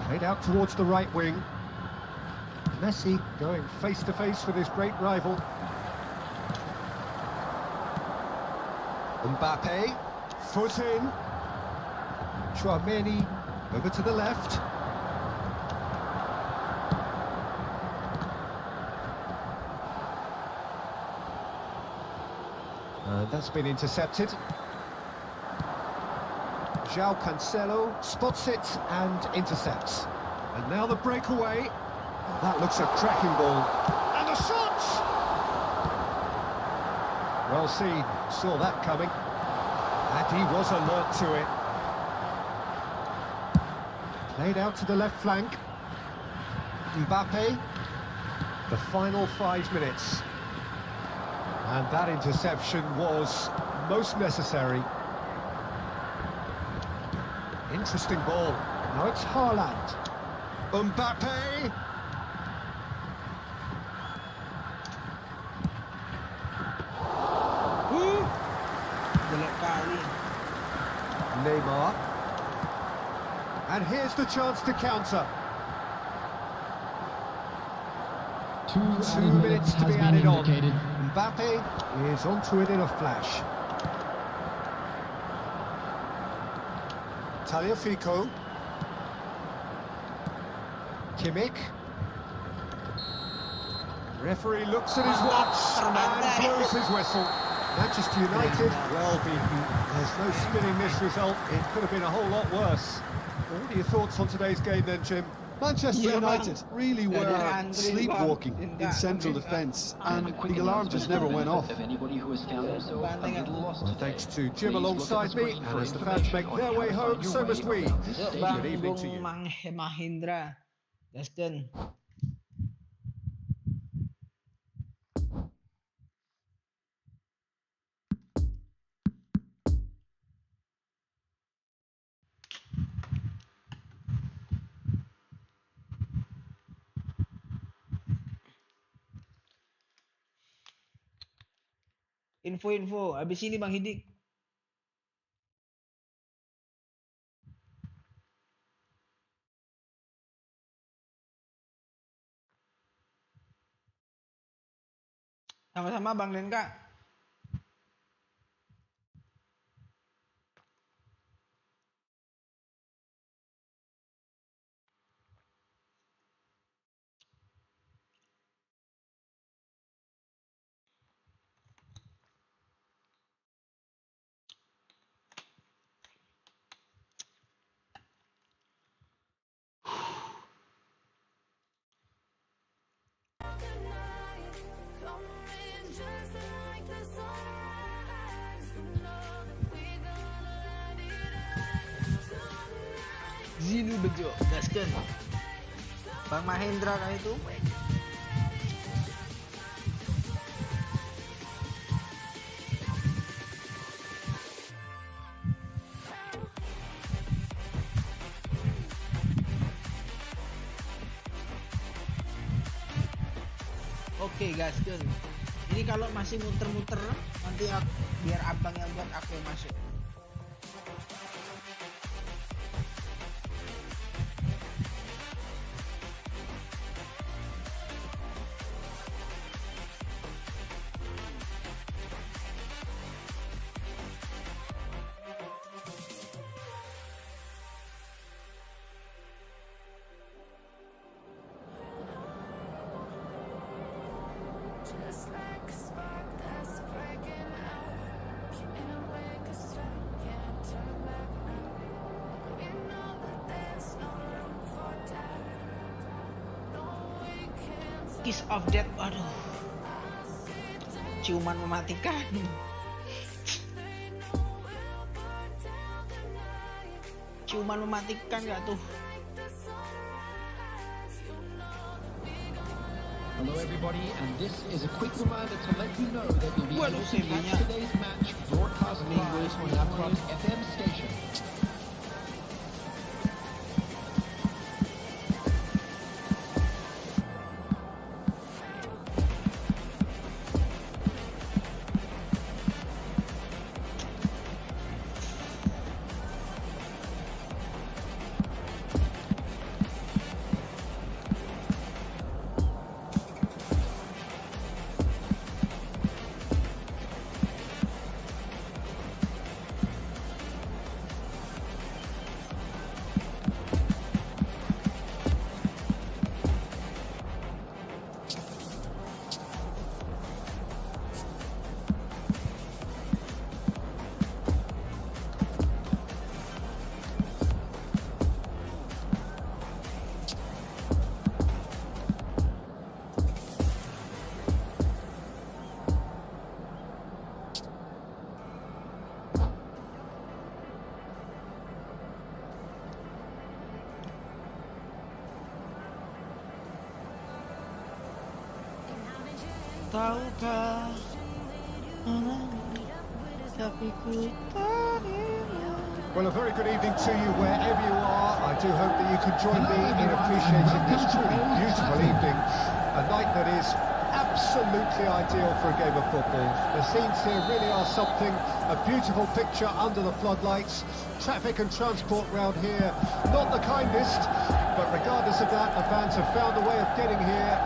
Played out towards the right wing. Messi going face to face with his great rival. Mbappe, foot in. Chouameni over to the left. And that's been intercepted. João Cancelo spots it and intercepts. And now the breakaway. That looks a cracking ball. And a shot! Well seen, saw that coming. And he was alert to it. Played out to the left flank. Mbappe. The final 5 minutes. And that interception was most necessary. Interesting ball. Now it's Haaland. Mbappe. Jelek kali. Neymar. And here's the chance to counter. 2 2 added minutes to has be been added on. indicated. Mbappe is onto it in a flash. Tagliafico. Kimmich. Referee looks at his watch and blows his whistle. Manchester United, well beaten. There's no spinning this result. It could have been a whole lot worse. What are your thoughts on today's game then, Jim? Manchester Yeah, man. United really were Andre sleepwalking Van in Inda. central defence, and A quick the alarm just announcement never for the went off. benefit of anybody who has found themselves a little lost Well, today. thanks to Jim Please look at alongside the me, screen and for as the fans make information their on way how to home, find your so way must we. around this Yuk stadium. Bang, Good evening to Bung you. Mahindra. Gasken. Info-info. Habis ini Bang Hidik. Sama-sama Bang Denka. Zinu Bejo. Gasken. Bang Mahendra kan itu. Oke, gasken. Ini kalau masih muter-muter, nanti biar abang yang buat, aku yang masuk. Kiss of Death, aduh, ciuman mematikan. Ciuman mematikan gak tuh? Hello everybody, and this is a quick reminder to let you know that you'll be Bueno, able to se catch veía. today's match broadcast live on our club's FM station. Tahukah tapi ku tak rela. Well, a very good evening to you wherever you are. I do hope that you can join me in appreciating this truly beautiful evening. A night that is absolutely ideal for a game of football. The scenes here really are something. A beautiful picture under the floodlights. Traffic and transport round here, not the kindest. But regardless of that, the fans have found a way of getting here.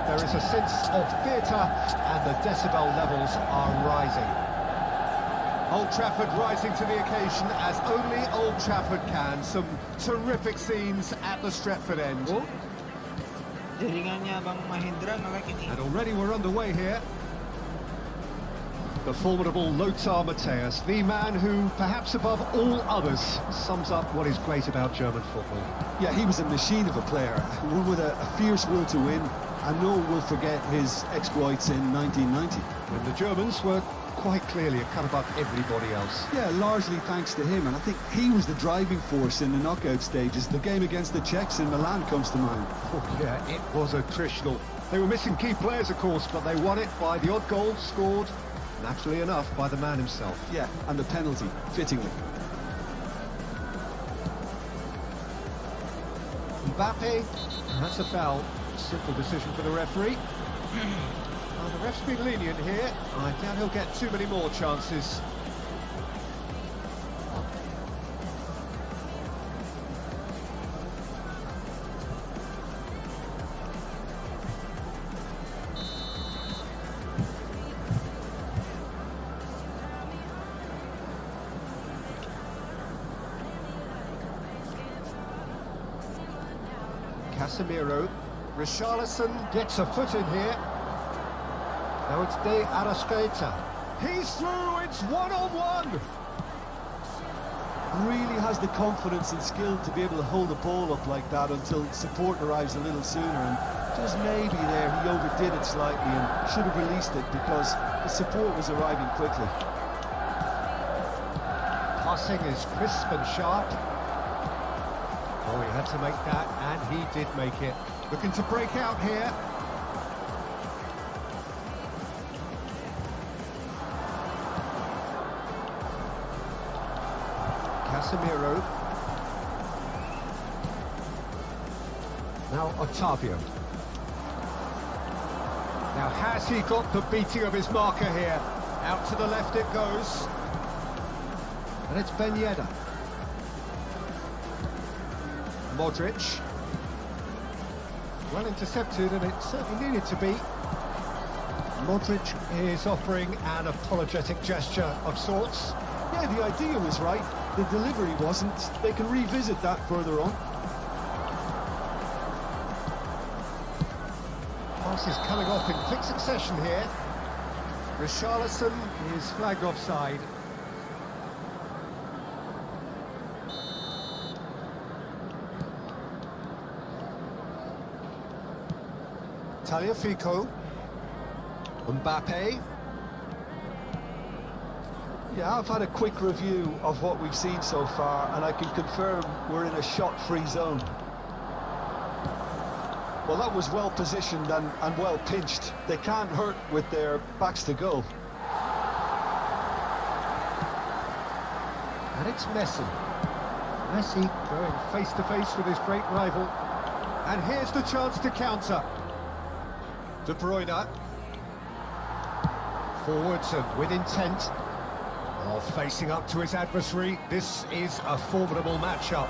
There is a sense of theatre and the decibel levels are rising. Old Trafford rising to the occasion as only Old Trafford can. Some terrific scenes at the Stretford end. Oh, jaringannya Bang Mahendra nge-lag ini. And already we're underway here. The formidable Lothar Matthäus, the man who, perhaps above all others, sums up what is great about German football. Yeah, he was a machine of a player, one with a fierce will to win, and no one will forget his exploits in 1990. When the Germans were quite clearly a cut above everybody else. Yeah, largely thanks to him, and I think he was the driving force in the knockout stages. The game against the Czechs in Milan comes to mind. Oh, yeah, it was attritional. They were missing key players, of course, but they won it by the odd goal scored, naturally enough, by the man himself. Yeah, and the penalty, fittingly. Mbappe, that's a foul. Simple decision for the referee. The ref's been lenient here. I doubt he'll get too many more chances. Casemiro. Richarlison gets a foot in here. Now it's De Arrascaeta. He's through, it's one-on-one! Really has the confidence and skill to be able to hold the ball up like that until support arrives a little sooner, and just maybe there he overdid it slightly and should have released it because the support was arriving quickly. Passing is crisp and sharp. Oh, he had to make that, and he did make it. Looking to break out here. Casemiro. Now Otavio. Now has he got the beating of his marker here? Out to the left it goes. And it's Ben Yedder. Modric. Well intercepted, and it certainly needed to be. Modric is offering an apologetic gesture of sorts. Yeah, the idea was right, the delivery wasn't. They can revisit that further on. Passes coming off in quick succession here. Richarlison is flagged offside. Tagliafico. Mbappe. Yeah, I've had a quick review of what we've seen so far, and I can confirm we're in a shot-free zone. Well, that was well positioned and well pinched. They can't hurt with their backs to goal. And it's Messi. Messi going face to face with his great rival. And here's the chance to counter. De Bruyne. Forwards and with intent. Oh, facing up to his adversary. This is a formidable matchup.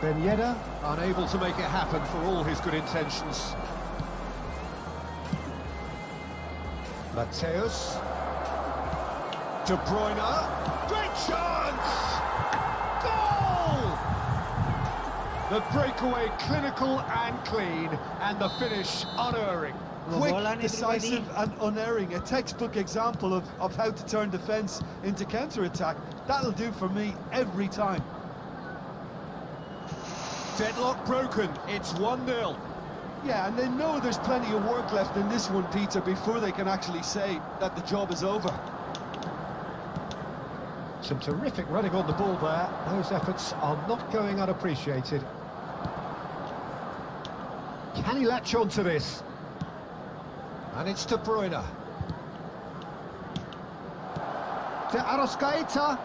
Ben Yedder unable to make it happen for all his good intentions. Mateus. De Bruyne. Great chance! Goal! The breakaway clinical and clean, and the finish unerring. Quick, Bola nih decisive pribadi. and unerring. A textbook example of how to turn defence into counter-attack. That'll do for me every time. Deadlock broken, it's 1-0. Yeah, and they know there's plenty of work left in this one, Peter, before they can actually say that the job is over. Some terrific running on the ball there. Those efforts are not going unappreciated. Can he latch on to this? And it's De Bruyne. De Arrascaeta.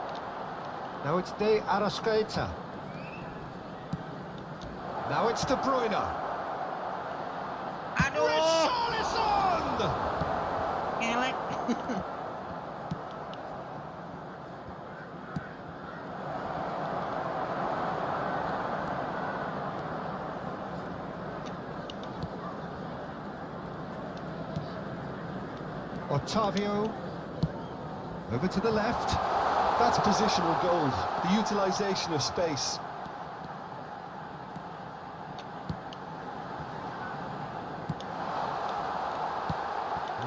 Now it's De Arrascaeta. Now it's De Bruyne. Aduh, Richarlison! ngelek. Otavio. Over to the left. That's positional goal, the utilisation of space.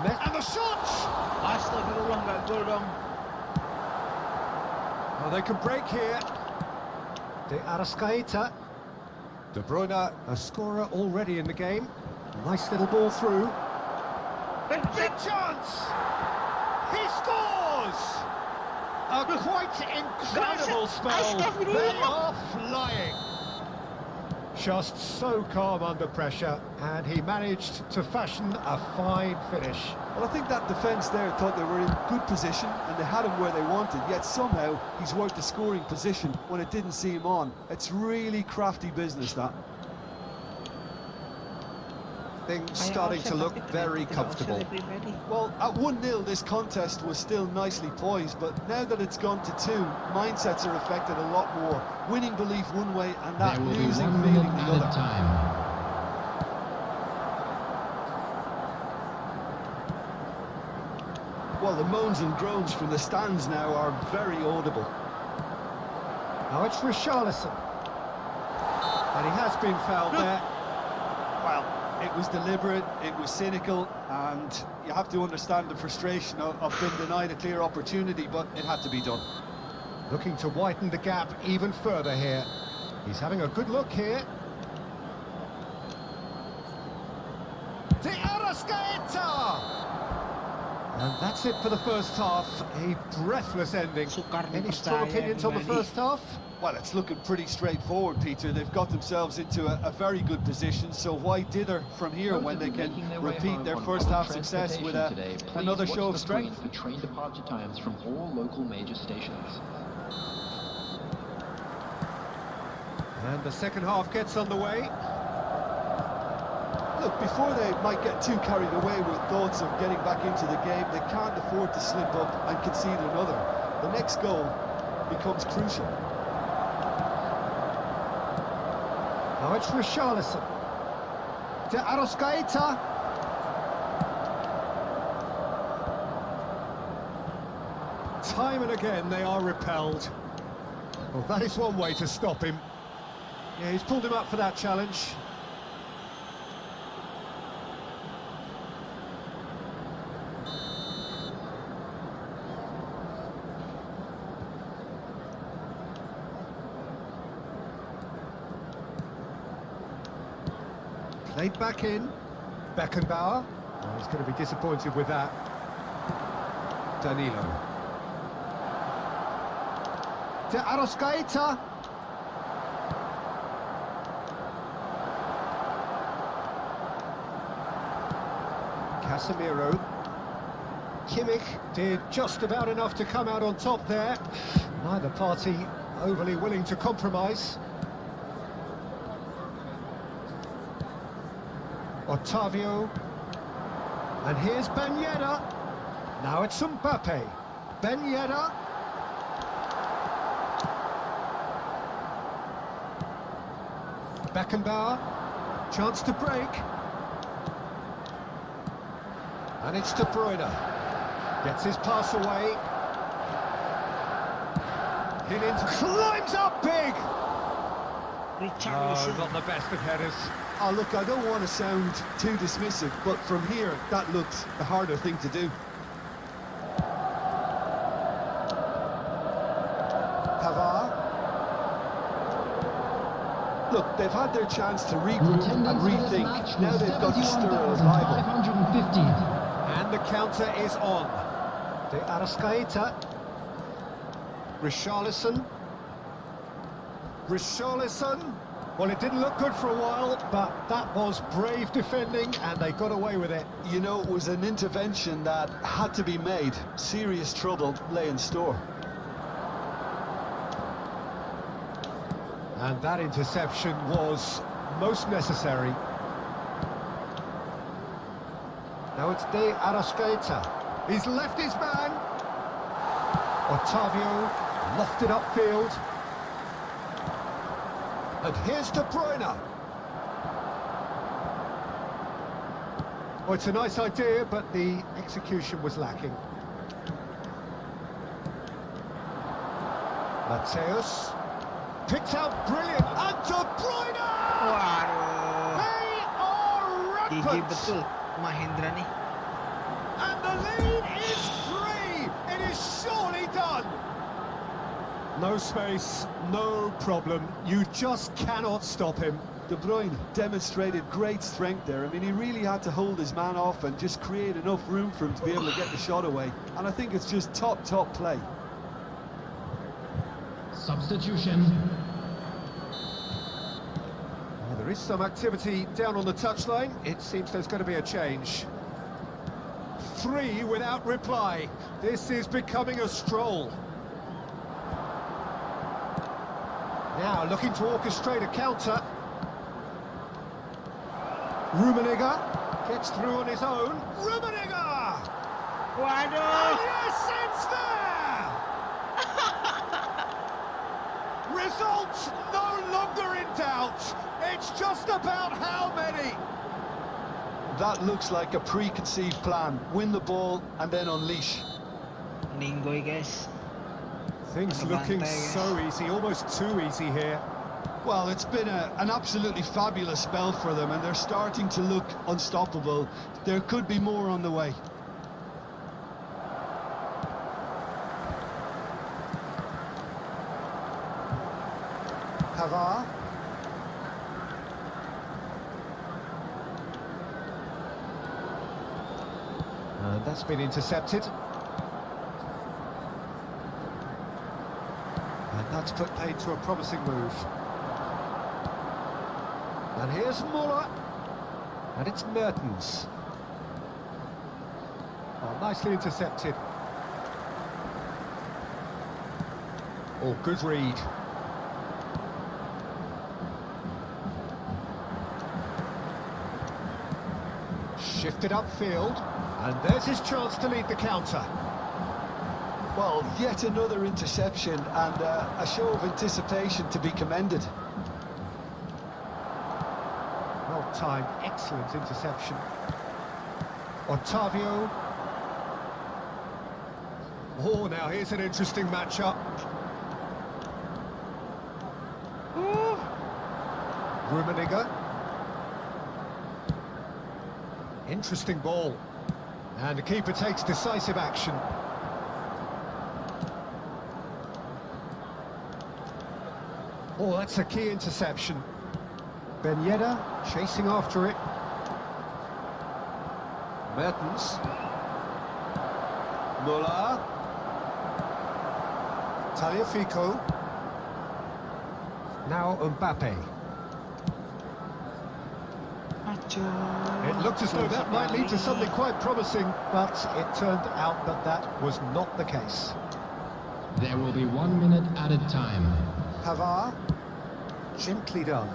And the shot! Astagfirullah, nggak gol dong. Oh, they can break here. De Arrascaeta. De Bruyne, a scorer already in the game. Nice little ball through. Big chance! He scores! A quite incredible spell. They are flying. Just so calm under pressure, and he managed to fashion a fine finish. Well, I think that defence there thought they were in good position and they had him where they wanted, yet somehow he's worked a scoring position when it didn't see him on. It's really crafty business, that. Things starting to look very comfortable. Well, at 1-0 this contest was still nicely poised, but now that it's gone to 2, mindsets are affected a lot more. Winning belief one way and that There will be losing 1 feeling minute the added other. time. Well, the moans and groans from the stands now are very audible. Now it's Richarlison. And he has been fouled there. Well, it was deliberate, it was cynical, and you have to understand the frustration of being denied a clear opportunity, but it had to be done. Looking to widen the gap even further here. He's having a good look here. De Arrascaeta! And that's it for the first half. A breathless ending. Any strong opinions on the first half? Well, it's looking pretty straightforward, Peter. They've got themselves into a very good position, so why dither from here when they can repeat their first half success with another show of strength? For train departure times from all local major stations. And the second half gets underway. Look, before they might get too carried away with thoughts of getting back into the game, they can't afford to slip up and concede another. The next goal becomes crucial. Now it's Richarlison. De Arrascaeta. Time and again they are repelled. Well, that is one way to stop him. Yeah, he's pulled him up for that challenge. Played back in. Beckenbauer. Oh, he's going to be disappointed with that. Danilo. De Arrascaeta. Casemiro. Kimmich did just about enough to come out on top there. Neither party overly willing to compromise. Otavio. And here's Ben Yedder. Now it's Mbappe. Ben Yedder. Beckenbauer. Chance to break. And it's De Bruyne. Gets his pass away. Hit into... Climbs up big! Richarlison. Not the best of headers. Oh, look, I don't want to sound too dismissive, but from here, that looked the harder thing to do. Pavard. Look, they've had their chance to regroup and rethink. Now they've got to stir a rival. 550. And the counter is on. De Arrascaeta. Richarlison. Well, it didn't look good for a while, but that was brave defending, and they got away with it. You know, it was an intervention that had to be made. Serious trouble lay in store. And that interception was most necessary. Now it's De Arrascaeta. He's left his man. Otavio lofted upfield. And here's De Bruyne. Oh, it's a nice idea, but the execution was lacking. Mateus. Picked out brilliant. And De Bruyne! Waduh. They are Gigi rampant! betul Mahendra nih. And the lead is 3! It is surely done! No space, no problem. You just cannot stop him. De Bruyne demonstrated great strength there. I mean, he really had to hold his man off and just create enough room for him to be able to get the shot away. And I think it's just top play. Substitution. Well, there is some activity down on the touchline. It seems there's going to be a change. 3 without reply. This is becoming a stroll. Now looking to orchestrate a counter. Rummenigge gets through on his own. Rummenigge! Waduh. Yes, it's there! Results no longer in doubt. It's just about how many. That looks like a preconceived plan. Win the ball and then unleash. Ninggoy, guys. Things looking so easy, almost too easy here. Well, it's been an absolutely fabulous spell for them, and they're starting to look unstoppable. There could be more on the way. Pavard. And that's been intercepted. And that's put paid to a promising move. And here's Muller. And it's Mertens. Oh, nicely intercepted. Oh, good read. Shifted upfield. And there's his chance to lead the counter. Well, yet another interception and a show of anticipation to be commended. Well timed, excellent interception. Otavio. Oh, now here's an interesting matchup. Rummenigge. Interesting ball. And the keeper takes decisive action. Oh, that's a key interception. Ben Yedder chasing after it. Mertens. Muller. Tagliafico. Now Mbappe. It looked as though that might lead to something quite promising, but it turned out that that was not the case. There will be 1 minute added time. Pavard, gently done.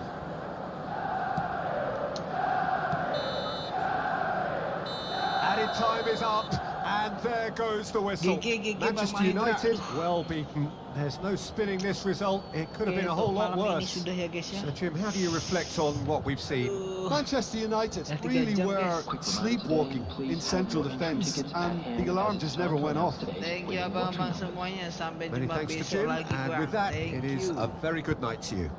Added time is up, and there goes the whistle. Manchester United, well beaten. There's no spinning this result. It could have been a whole lot worse. So, Jim, how do you reflect on what we've seen? Manchester United really were sleepwalking in central defence, and the alarm just never went off. Thank you abang-abang semuanya. Sampai Many jumpa thanks to besok Jim, lagi and bang. with that, Thank it is you. a very good night to you.